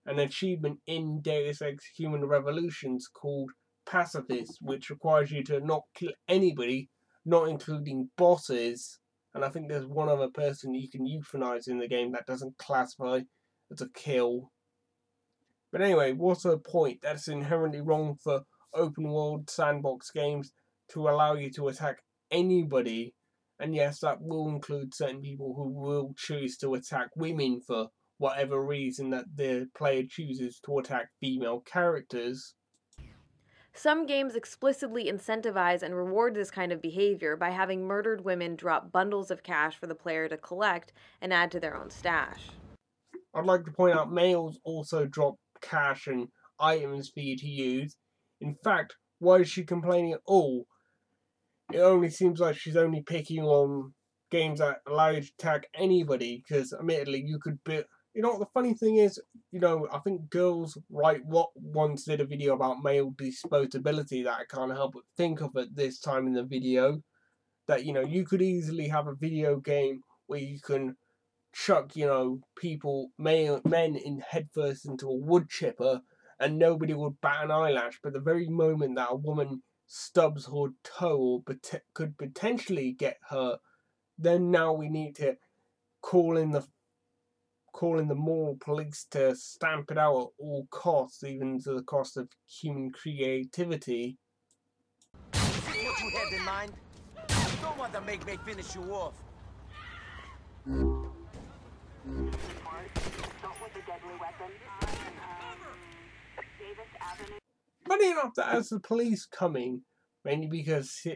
an achievement in Deus Ex Human Revolutions called Pacifist, which requires you to not kill anybody, not including bosses. And I think there's one other person you can euthanize in the game that doesn't classify as a kill. But anyway, what's the point? That's inherently wrong for open world sandbox games to allow you to attack anybody. And yes, that will include certain people who will choose to attack women for whatever reason that the player chooses to attack female characters. Some games explicitly incentivize and reward this kind of behavior by having murdered women drop bundles of cash for the player to collect and add to their own stash. I'd like to point out males also drop cash and items for you to use. In fact, why is she complaining at all? it only seems like she's only picking on games that allow you to tag anybody, because admittedly you could be, you know what the funny thing is, you know, I think Girls Write What once did a video about male disposability that I can't help but think of at this time in the video, that, you know, you could easily have a video game where you can chuck, you know, men in headfirst into a wood chipper and nobody would bat an eyelash, but the very moment that a woman stubs her toe or could potentially get hurt, then now we need to call in the moral police to stamp it out at all costs, even to the cost of human creativity. What you had in mind? Don't want to make me finish you off. Funny enough, that as the police coming, mainly because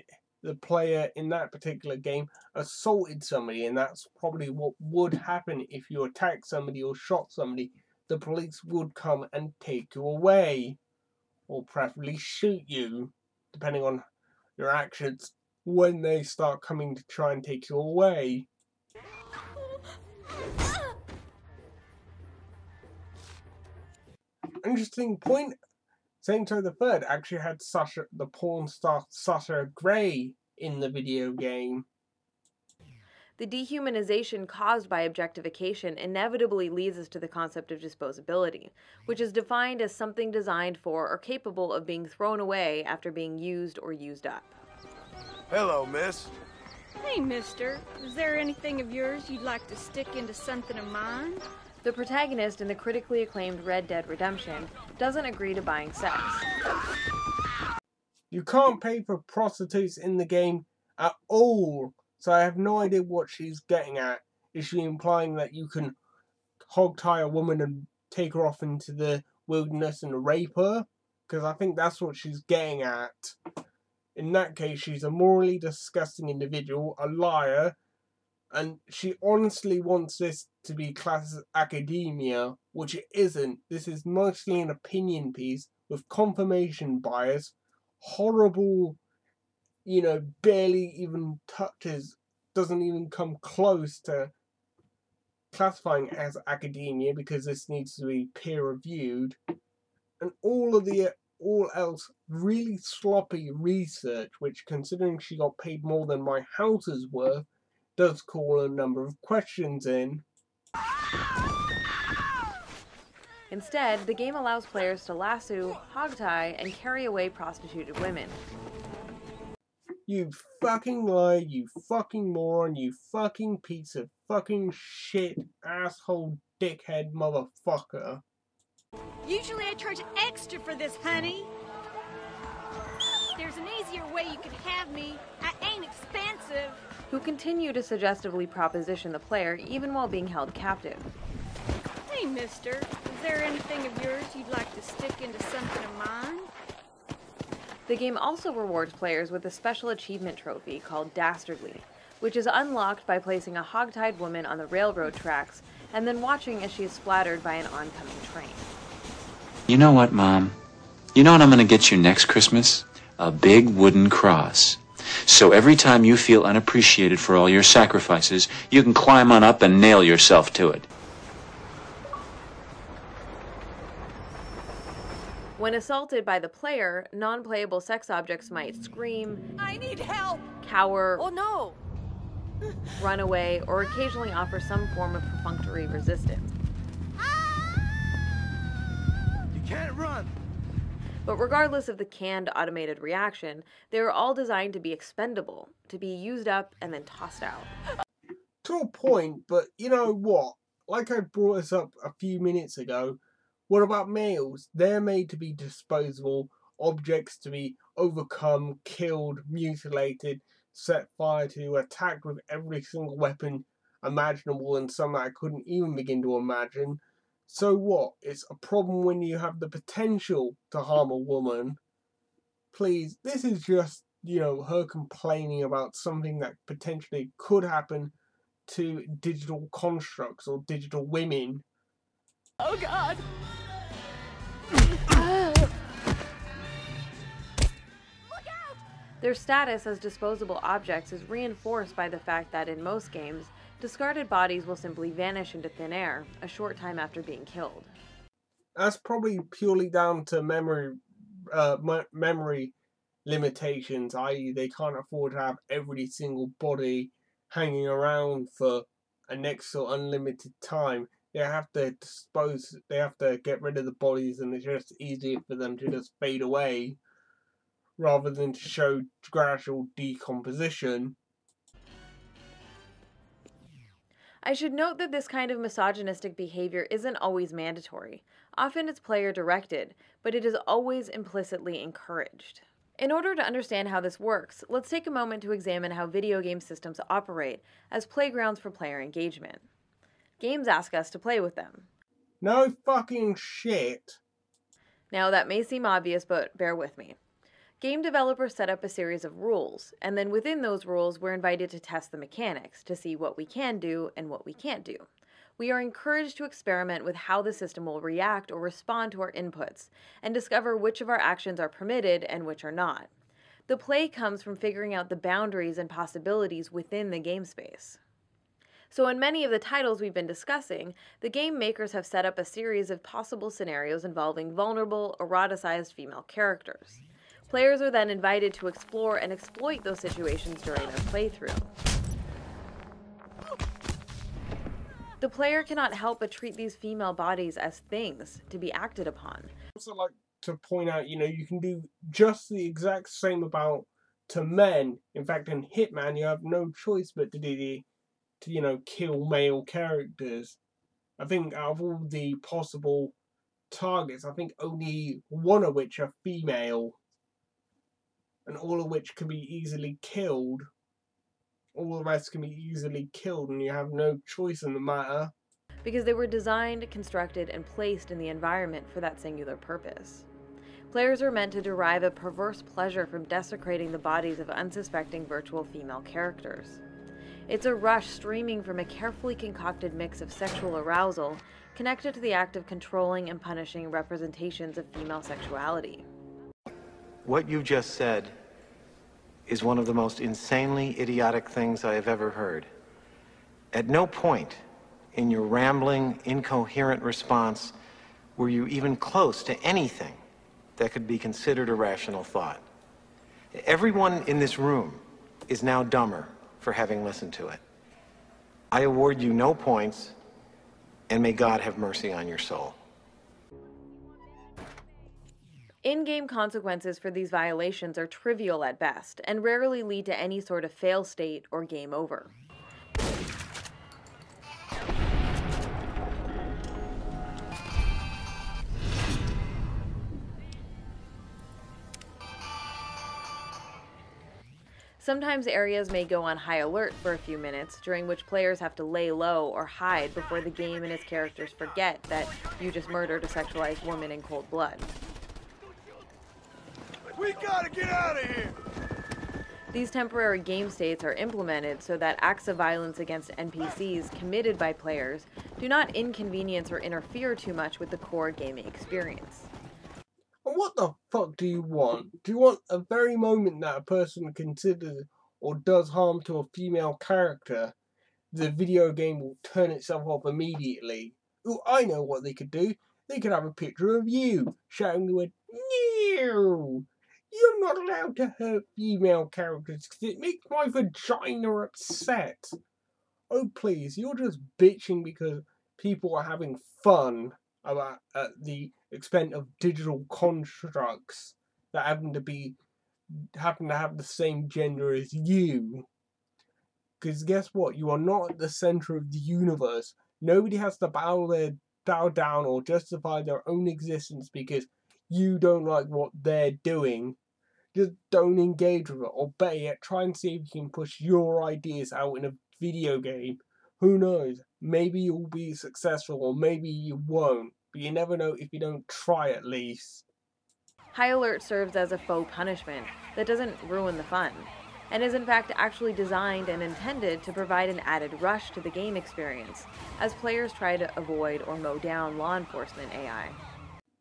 the player in that particular game assaulted somebody, and that's probably what would happen if you attacked somebody or shot somebody. The police would come and take you away, or preferably shoot you, depending on your actions, when they start coming to try and take you away. Interesting point. Sainto the Third actually had the porn star Sasha Grey in the video game. The dehumanization caused by objectification inevitably leads us to the concept of disposability, which is defined as something designed for or capable of being thrown away after being used or used up. Hello, miss. Hey, mister. Is there anything of yours you'd like to stick into something of mine? The protagonist in the critically acclaimed Red Dead Redemption doesn't agree to buying sex. You can't pay for prostitutes in the game at all, so I have no idea what she's getting at. Is she implying that you can hog-tie a woman and take her off into the wilderness and rape her? Because I think that's what she's getting at. In that case, she's a morally disgusting individual, a liar, and she honestly wants this to be classed as academia, which it isn't. This is mostly an opinion piece with confirmation bias, horrible, you know, barely even doesn't even come close to classifying as academia, because this needs to be peer reviewed, and all else really sloppy research, which, considering she got paid more than my house is worth, does call a number of questions in. Instead, the game allows players to lasso, hogtie, and carry away prostituted women. You fucking lie, you fucking moron, you fucking piece of fucking shit, asshole, dickhead, motherfucker. Usually I charge extra for this, honey. There's an easier way you can have me. I ain't expensive. Who continue to suggestively proposition the player even while being held captive. Hey, mister, is there anything of yours you'd like to stick into something of mine? The game also rewards players with a special achievement trophy called Dastardly, which is unlocked by placing a hog-tied woman on the railroad tracks and then watching as she is splattered by an oncoming train. You know what, Mom? You know what I'm gonna get you next Christmas? A big wooden cross. So every time you feel unappreciated for all your sacrifices, you can climb on up and nail yourself to it. When assaulted by the player, non-playable sex objects might scream, I need help! Cower, Oh no! run away, or occasionally offer some form of perfunctory resistance. You can't run. But regardless of the canned automated reaction, they are all designed to be expendable, to be used up and then tossed out. To a point, but you know what? Like I brought this up a few minutes ago, what about males? They're made to be disposable, objects to be overcome, killed, mutilated, set fire to, attacked with every single weapon imaginable, and some that I couldn't even begin to imagine. So what? It's a problem when you have the potential to harm a woman. Please, this is just, you know, her complaining about something that potentially could happen to digital constructs or digital women. Oh God! Their status as disposable objects is reinforced by the fact that in most games, discarded bodies will simply vanish into thin air a short time after being killed. That's probably purely down to memory limitations, i.e. they can't afford to have every single body hanging around for a next to unlimited time. They have to get rid of the bodies, and it's just easier for them to just fade away rather than to show gradual decomposition. I should note that this kind of misogynistic behavior isn't always mandatory. Often it's player-directed, but it is always implicitly encouraged. In order to understand how this works, let's take a moment to examine how video game systems operate as playgrounds for player engagement. Games ask us to play with them. No fucking shit. Now that may seem obvious, but bear with me. Game developers set up a series of rules, and then within those rules we're invited to test the mechanics to see what we can do and what we can't do. We are encouraged to experiment with how the system will react or respond to our inputs, and discover which of our actions are permitted and which are not. The play comes from figuring out the boundaries and possibilities within the game space. So in many of the titles we've been discussing, the game makers have set up a series of possible scenarios involving vulnerable, eroticized female characters. Players are then invited to explore and exploit those situations during their playthrough. The player cannot help but treat these female bodies as things to be acted upon. I also like to point out, you can do just the exact same to men. In fact, in Hitman, you have no choice but to kill male characters. I think out of all the possible targets, I think only one of which are female, and all of which can be easily killed. All the rest can be easily killed, and you have no choice in the matter. Because they were designed, constructed, and placed in the environment for that singular purpose. Players are meant to derive a perverse pleasure from desecrating the bodies of unsuspecting virtual female characters. It's a rush streaming from a carefully concocted mix of sexual arousal connected to the act of controlling and punishing representations of female sexuality. What you just said is one of the most insanely idiotic things I have ever heard. At no point in your rambling, incoherent response were you even close to anything that could be considered a rational thought. Everyone in this room is now dumber for having listened to it. I award you no points, and may God have mercy on your soul. In-game consequences for these violations are trivial at best, and rarely lead to any sort of fail state or game over. Sometimes areas may go on high alert for a few minutes, during which players have to lay low or hide before the game and its characters forget that you just murdered a sexualized woman in cold blood. We gotta get out of here! These temporary game states are implemented so that acts of violence against NPCs committed by players do not inconvenience or interfere too much with the core gaming experience. And what the fuck do you want? Do you want a very moment that a person considers or does harm to a female character, the video game will turn itself off immediately? Oh, I know what they could do. They could have a picture of you shouting the word, "No! You're not allowed to hurt female characters because it makes my vagina upset." Oh please, you're just bitching because people are having fun about at the expense of digital constructs that happen to have the same gender as you. Because guess what? You are not at the center of the universe. Nobody has to bow down or justify their own existence because you don't like what they're doing. Just don't engage with it, or better yet, try and see if you can push your ideas out in a video game. Who knows? Maybe you'll be successful, or maybe you won't. But you never know if you don't try at least. High alert serves as a faux punishment that doesn't ruin the fun, and is in fact actually designed and intended to provide an added rush to the game experience, as players try to avoid or mow down law enforcement AI.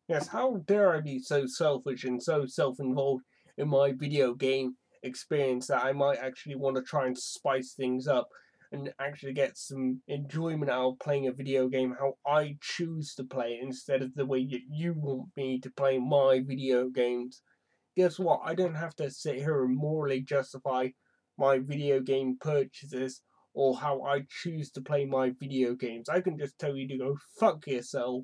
Yes, how dare I be so selfish and so self-involved in my video game experience that I might actually want to try and spice things up and actually get some enjoyment out of playing a video game how I choose to play it instead of the way that you want me to play my video games. Guess what? I don't have to sit here and morally justify my video game purchases or how I choose to play my video games. I can just tell you to go fuck yourself.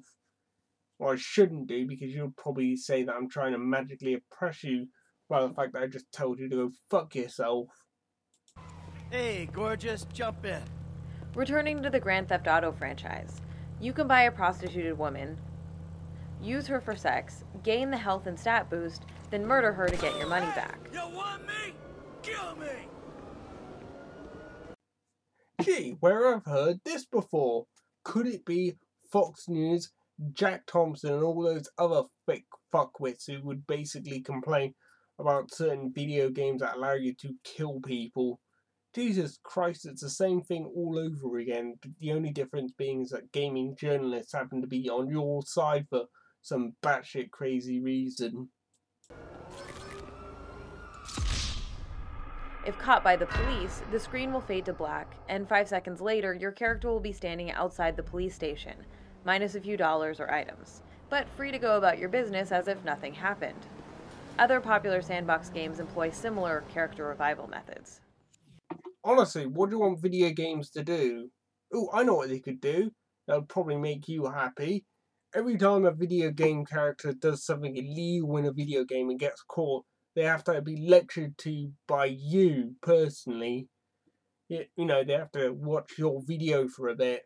Or I shouldn't do, because you'll probably say that I'm trying to magically oppress you by the fact that I just told you to go fuck yourself. Hey, gorgeous, jump in. Returning to the Grand Theft Auto franchise, you can buy a prostituted woman, use her for sex, gain the health and stat boost, then murder her to get your money back. You want me? Kill me! Gee, where I've heard this before. Could it be Fox News, Jack Thompson, and all those other fake fuckwits who would basically complain about certain video games that allow you to kill people? Jesus Christ, it's the same thing all over again. The only difference being is that gaming journalists happen to be on your side for some batshit crazy reason. If caught by the police, the screen will fade to black, and 5 seconds later, your character will be standing outside the police station, minus a few dollars or items, but free to go about your business as if nothing happened. Other popular sandbox games employ similar character revival methods. Honestly, what do you want video games to do? Oh, I know what they could do. That would probably make you happy. Every time a video game character does something illegal in a video game and gets caught, they have to be lectured to by you, personally. You know, they have to watch your video for a bit.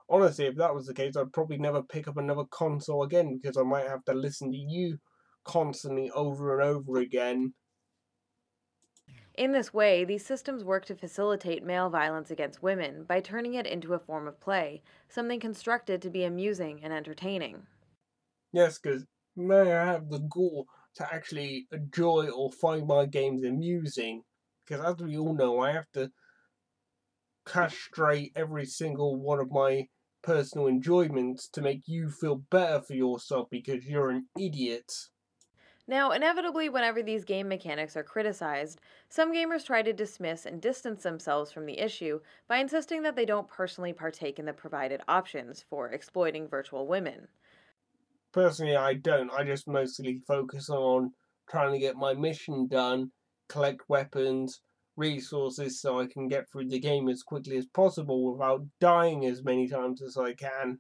Honestly, if that was the case, I'd probably never pick up another console again, because I might have to listen to you constantly over and over again. In this way, these systems work to facilitate male violence against women by turning it into a form of play, something constructed to be amusing and entertaining. Yes, because may I have the gall to actually enjoy or find my games amusing. Because as we all know, I have to castrate every single one of my personal enjoyments to make you feel better for yourself because you're an idiot. Now, inevitably, whenever these game mechanics are criticized, some gamers try to dismiss and distance themselves from the issue by insisting that they don't personally partake in the provided options for exploiting virtual women. Personally, I don't. I just mostly focus on trying to get my mission done, collect weapons, resources so I can get through the game as quickly as possible without dying as many times as I can.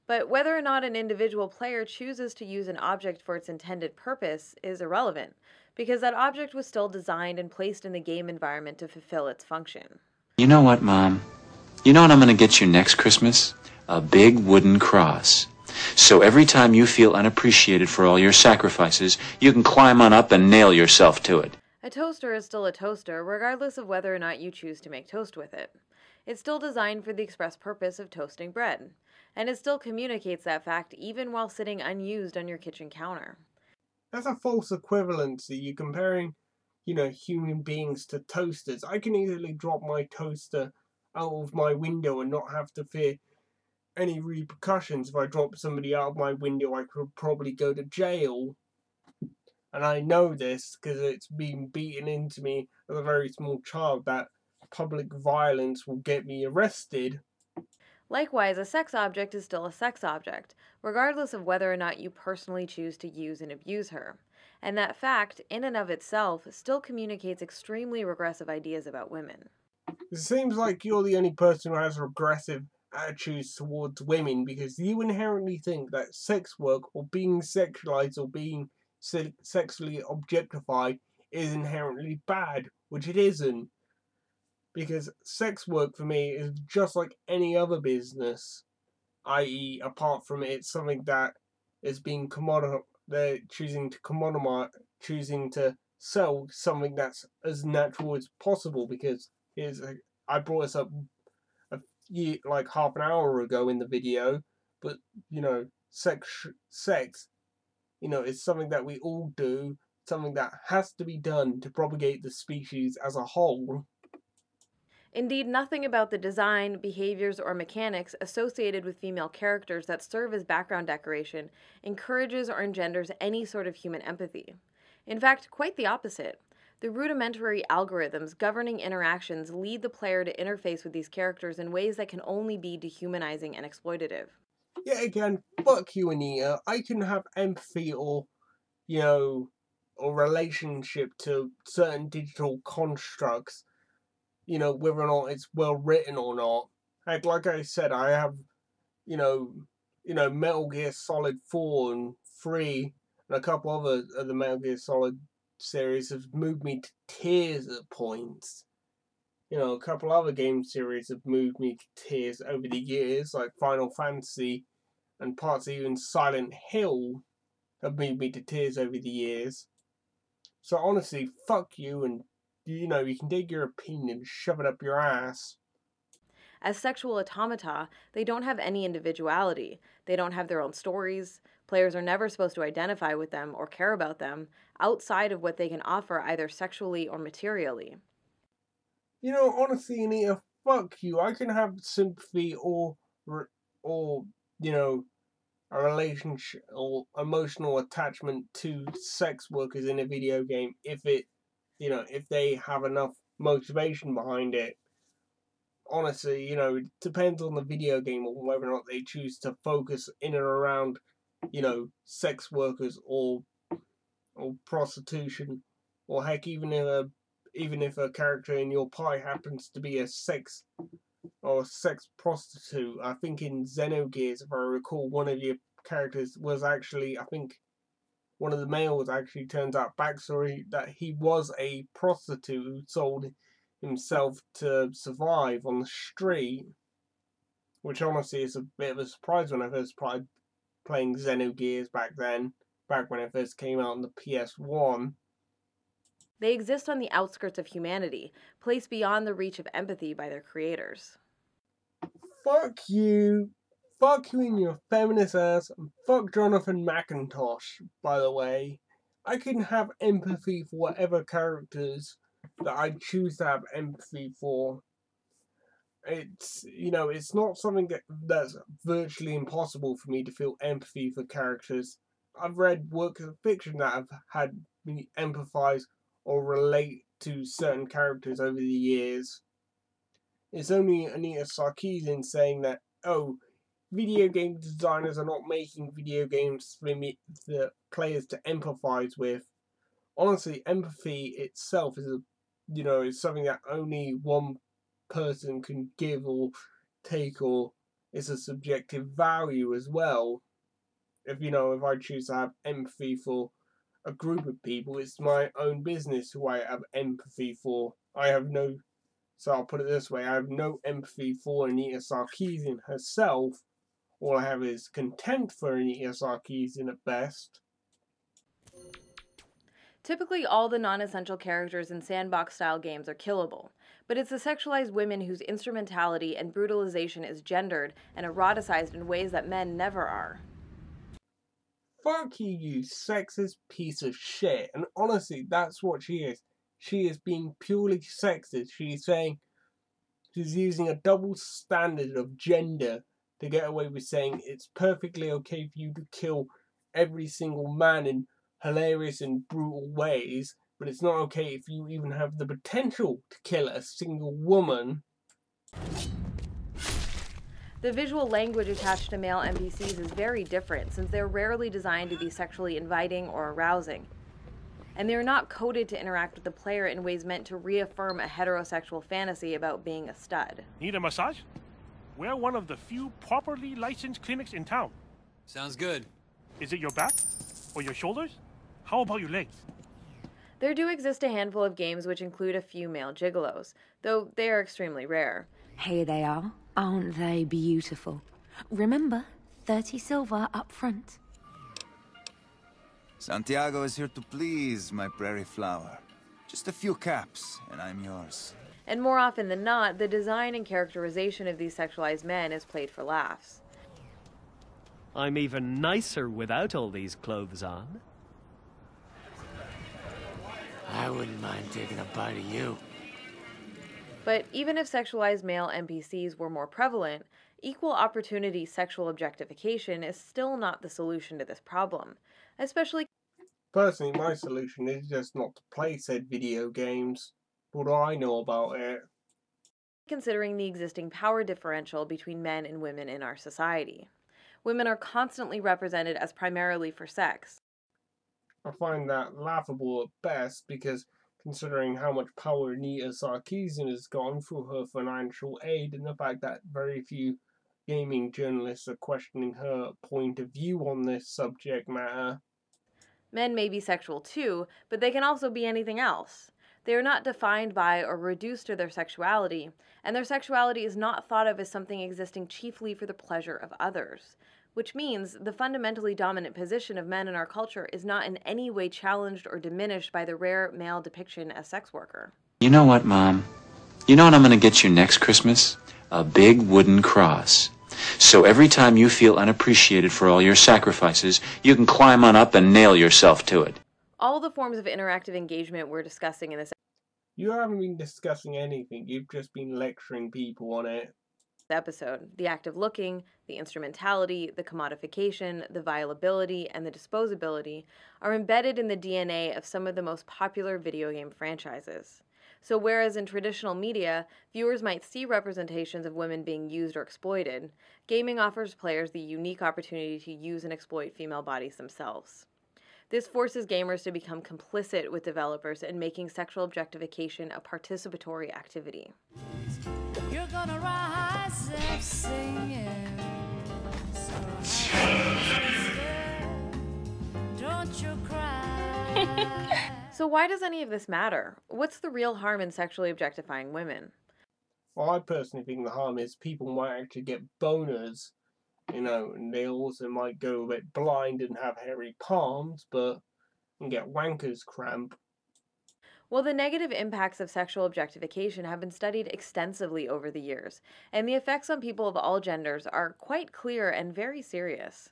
But whether or not an individual player chooses to use an object for its intended purpose is irrelevant, because that object was still designed and placed in the game environment to fulfill its function. You know what, Mom? You know what I'm gonna get you next Christmas? A big wooden cross. So every time you feel unappreciated for all your sacrifices, you can climb on up and nail yourself to it. A toaster is still a toaster, regardless of whether or not you choose to make toast with it. It's still designed for the express purpose of toasting bread, and it still communicates that fact even while sitting unused on your kitchen counter. That's a false equivalency. You're comparing, human beings to toasters. I can easily drop my toaster out of my window and not have to fear any repercussions. If I drop somebody out of my window, I could probably go to jail. And I know this because it's been beaten into me as a very small child that public violence will get me arrested. Likewise, a sex object is still a sex object, regardless of whether or not you personally choose to use and abuse her. And that fact, in and of itself, still communicates extremely regressive ideas about women. It seems like you're the only person who has regressive attitudes towards women, because you inherently think that sex work or being sexualized or being sexually objectified is inherently bad, which it isn't. Because sex work for me is just like any other business, i.e. apart from it's something that is being they're choosing to sell something that's as natural as possible, because I brought this up like half an hour ago in the video, but sex is something that we all do, something that has to be done to propagate the species as a whole. Indeed, nothing about the design, behaviors, or mechanics associated with female characters that serve as background decoration encourages or engenders any sort of human empathy. In fact, quite the opposite. The rudimentary algorithms governing interactions lead the player to interface with these characters in ways that can only be dehumanizing and exploitative. Yeah, again, fuck you, Anita. I can have empathy or, you know, or relationship to certain digital constructs, you know, whether or not it's well written or not. Like I said, I have, you know, Metal Gear Solid 4 and 3 and a couple other of the Metal Gear Solid series have moved me to tears at points. You know, a couple other game series have moved me to tears over the years, like Final Fantasy and parts of even Silent Hill have moved me to tears over the years. So honestly, fuck you, and you know, you can take your opinion and shove it up your ass. As sexual automata, they don't have any individuality. They don't have their own stories. Players are never supposed to identify with them or care about them outside of what they can offer either sexually or materially. You know, honestly, Anita, fuck you. I can have sympathy or you know, a relationship or emotional attachment to sex workers in a video game if it, you know, if they have enough motivation behind it. Honestly, you know, it depends on the video game or whether or not they choose to focus in and around, you know, sex workers or prostitution, or heck, even if a character in your party happens to be a sex prostitute. I think in Xenogears, if I recall, one of your characters was actually, I think one of the males actually turns out backstory that he was a prostitute who sold himself to survive on the street, which honestly is a bit of a surprise when I first started playing Xenogears back when it first came out on the PS1. They exist on the outskirts of humanity, placed beyond the reach of empathy by their creators. Fuck you. Fuck you in your feminist ass, and fuck Jonathan McIntosh, by the way. I can have empathy for whatever characters that I choose to have empathy for. It's, you know, it's not something that's virtually impossible for me to feel empathy for characters. I've read works of fiction that have had me empathize or relate to certain characters over the years. It's only Anita Sarkeesian saying that, oh, video game designers are not making video games for the players to empathize with. Honestly, empathy itself is is something that only one person can give or take, or it's a subjective value as well. If I choose to have empathy for a group of people, it's my own business who I have empathy for. So I'll put it this way, I have no empathy for Anita Sarkeesian herself. All I have is contempt for Anita Sarkeesian at best. Typically, all the non-essential characters in sandbox-style games are killable, but it's the sexualized women whose instrumentality and brutalization is gendered and eroticized in ways that men never are. Fuck you, you sexist piece of shit. And honestly, that's what she is. She is being purely sexist. She's using a double standard of gender to get away with saying it's perfectly okay for you to kill every single man in hilarious and brutal ways, but it's not okay if you even have the potential to kill a single woman. The visual language attached to male NPCs is very different, since they're rarely designed to be sexually inviting or arousing. And they're not coded to interact with the player in ways meant to reaffirm a heterosexual fantasy about being a stud. Need a massage? We're one of the few properly licensed clinics in town. Sounds good. Is it your back? Or your shoulders? How about your legs? There do exist a handful of games which include a few male gigolos, though they are extremely rare. Here they are. Aren't they beautiful? Remember, 30 silver up front. Santiago is here to please, my prairie flower. Just a few caps, and I'm yours. And more often than not, the design and characterization of these sexualized men is played for laughs. I'm even nicer without all these clothes on. I wouldn't mind taking a bite of you. But even if sexualized male NPCs were more prevalent, equal opportunity sexual objectification is still not the solution to this problem, especially Personally, my solution is just not to play said video games. What do I know about it? Considering the existing power differential between men and women in our society. Women are constantly represented as primarily for sex. I find that laughable at best because considering how much power Nita Sarkeesian has gotten through her financial aid and the fact that very few gaming journalists are questioning her point of view on this subject matter. Men may be sexual too, but they can also be anything else. They are not defined by or reduced to their sexuality, and their sexuality is not thought of as something existing chiefly for the pleasure of others. Which means the fundamentally dominant position of men in our culture is not in any way challenged or diminished by the rare male depiction as sex worker. You know what, Mom? You know what I'm going to get you next Christmas? A big wooden cross. So every time you feel unappreciated for all your sacrifices, you can climb on up and nail yourself to it. All the forms of interactive engagement we're discussing in this You haven't been discussing anything, you've just been lecturing people on it. Episode, the act of looking, the instrumentality, the commodification, the viability, and the disposability are embedded in the DNA of some of the most popular video game franchises. So whereas in traditional media, viewers might see representations of women being used or exploited, gaming offers players the unique opportunity to use and exploit female bodies themselves. This forces gamers to become complicit with developers in making sexual objectification a participatory activity. You're gonna rise up singing, so don't you cry. So why does any of this matter? What's the real harm in sexually objectifying women? Well, I personally think the harm is people might actually get boners, and they also might go a bit blind and have hairy palms, and get wanker's cramp. Well, the negative impacts of sexual objectification have been studied extensively over the years, and the effects on people of all genders are quite clear and very serious.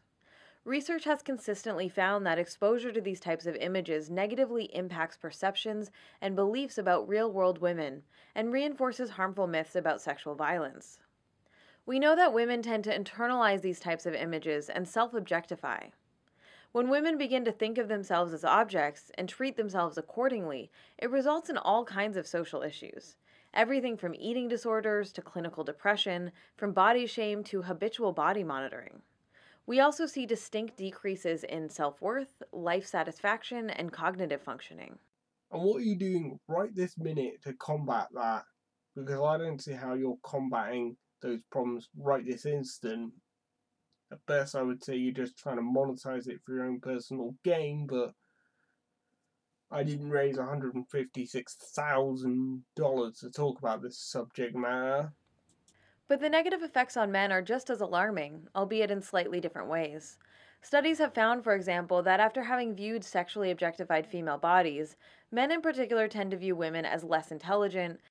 Research has consistently found that exposure to these types of images negatively impacts perceptions and beliefs about real-world women, and reinforces harmful myths about sexual violence. We know that women tend to internalize these types of images and self-objectify. When women begin to think of themselves as objects and treat themselves accordingly, it results in all kinds of social issues. Everything from eating disorders to clinical depression, from body shame to habitual body monitoring. We also see distinct decreases in self-worth, life satisfaction, and cognitive functioning. And what are you doing right this minute to combat that? Because I don't see how you're combating those problems right this instant. At best, I would say you're just trying to monetize it for your own personal gain, but I didn't raise $156,000 to talk about this subject matter. But the negative effects on men are just as alarming, albeit in slightly different ways. Studies have found, for example, that after having viewed sexually objectified female bodies, men in particular tend to view women as less intelligent.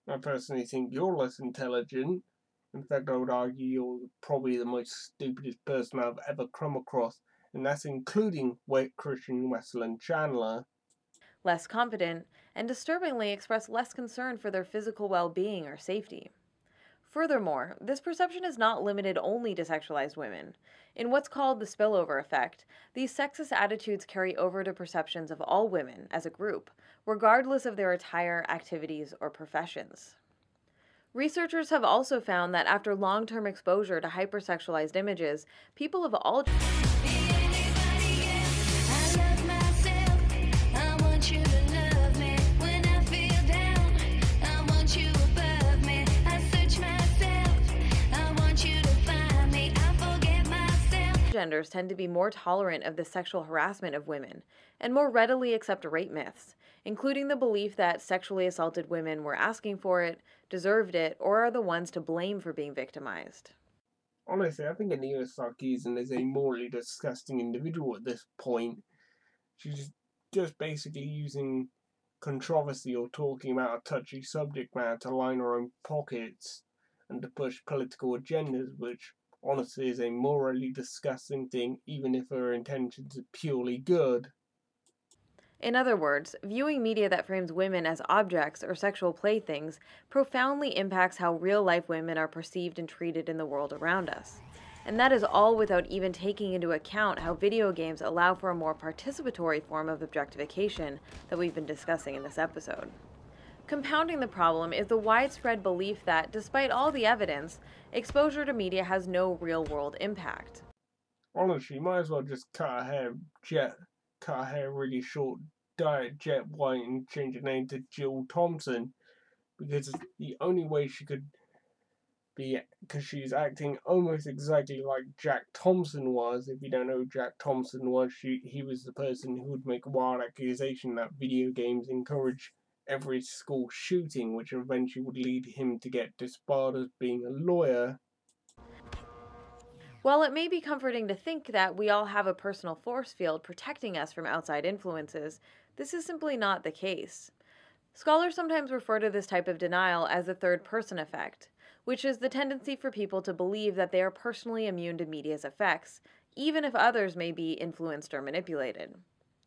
I personally think you're less intelligent. In fact, I would argue you're probably the most stupidest person I've ever come across, and that's including Christian Westland Chandler. Less confident, and disturbingly express less concern for their physical well-being or safety. Furthermore, this perception is not limited only to sexualized women. In what's called the spillover effect, these sexist attitudes carry over to perceptions of all women as a group, regardless of their attire, activities, or professions. Researchers have also found that after long-term exposure to hypersexualized images, people of all genders tend to be more tolerant of the sexual harassment of women, and more readily accept rape myths, including the belief that sexually assaulted women were asking for it, deserved it, or are the ones to blame for being victimized. Honestly, I think Nita Sarkeesian is a morally disgusting individual at this point. She's just basically using controversy or talking about a touchy subject matter to line her own pockets and to push political agendas, which honestly is a morally disgusting thing, even if her intentions are purely good. In other words, viewing media that frames women as objects or sexual playthings profoundly impacts how real-life women are perceived and treated in the world around us. And that is all without even taking into account how video games allow for a more participatory form of objectification that we've been discussing in this episode. Compounding the problem is the widespread belief that, despite all the evidence, exposure to media has no real-world impact. Honestly, you might as well just cut her hair really short, dye it jet white, and change her name to Jill Thompson, because it's the only way she could be, because she's acting almost exactly like Jack Thompson was. If you don't know who Jack Thompson was, he was the person who would make a wild accusation that video games encourage every school shooting, which eventually would lead him to get disbarred as being a lawyer. While it may be comforting to think that we all have a personal force field protecting us from outside influences, this is simply not the case. Scholars sometimes refer to this type of denial as the third-person effect, which is the tendency for people to believe that they are personally immune to media's effects, even if others may be influenced or manipulated.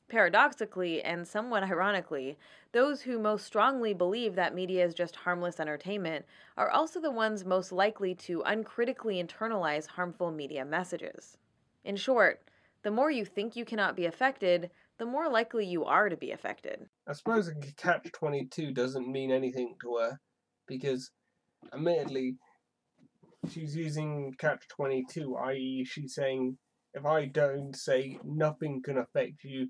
Paradoxically, and somewhat ironically, those who most strongly believe that media is just harmless entertainment are also the ones most likely to uncritically internalize harmful media messages. In short, the more you think you cannot be affected, the more likely you are to be affected. I suppose a catch-22 doesn't mean anything to her, because, admittedly, she's using catch-22, i.e. she's saying, if I don't say nothing can affect you,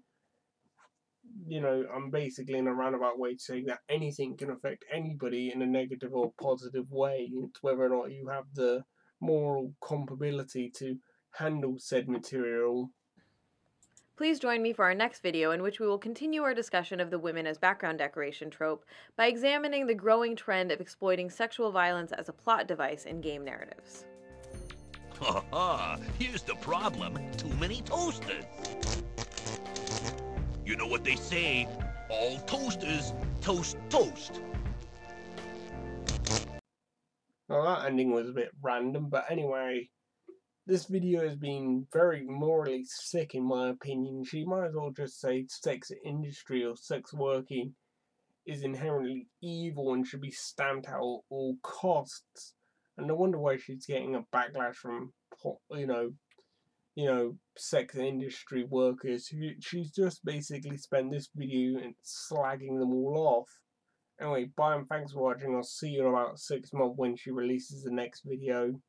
you know, I'm basically in a roundabout way saying that anything can affect anybody in a negative or positive way. It's whether or not you have the moral compatibility to handle said material. Please join me for our next video, in which we will continue our discussion of the women as background decoration trope by examining the growing trend of exploiting sexual violence as a plot device in game narratives. Ha! Here's the problem. Too many toasters. You know what they say, all toasters toast toast. Well, that ending was a bit random, but anyway, this video has been very morally sick in my opinion. She might as well just say sex industry or sex working is inherently evil and should be stamped out at all costs. And no wonder why she's getting a backlash from, sex industry workers. She's just basically spent this video and slagging them all off. Anyway, bye and thanks for watching. I'll see you in about 6 months when she releases the next video.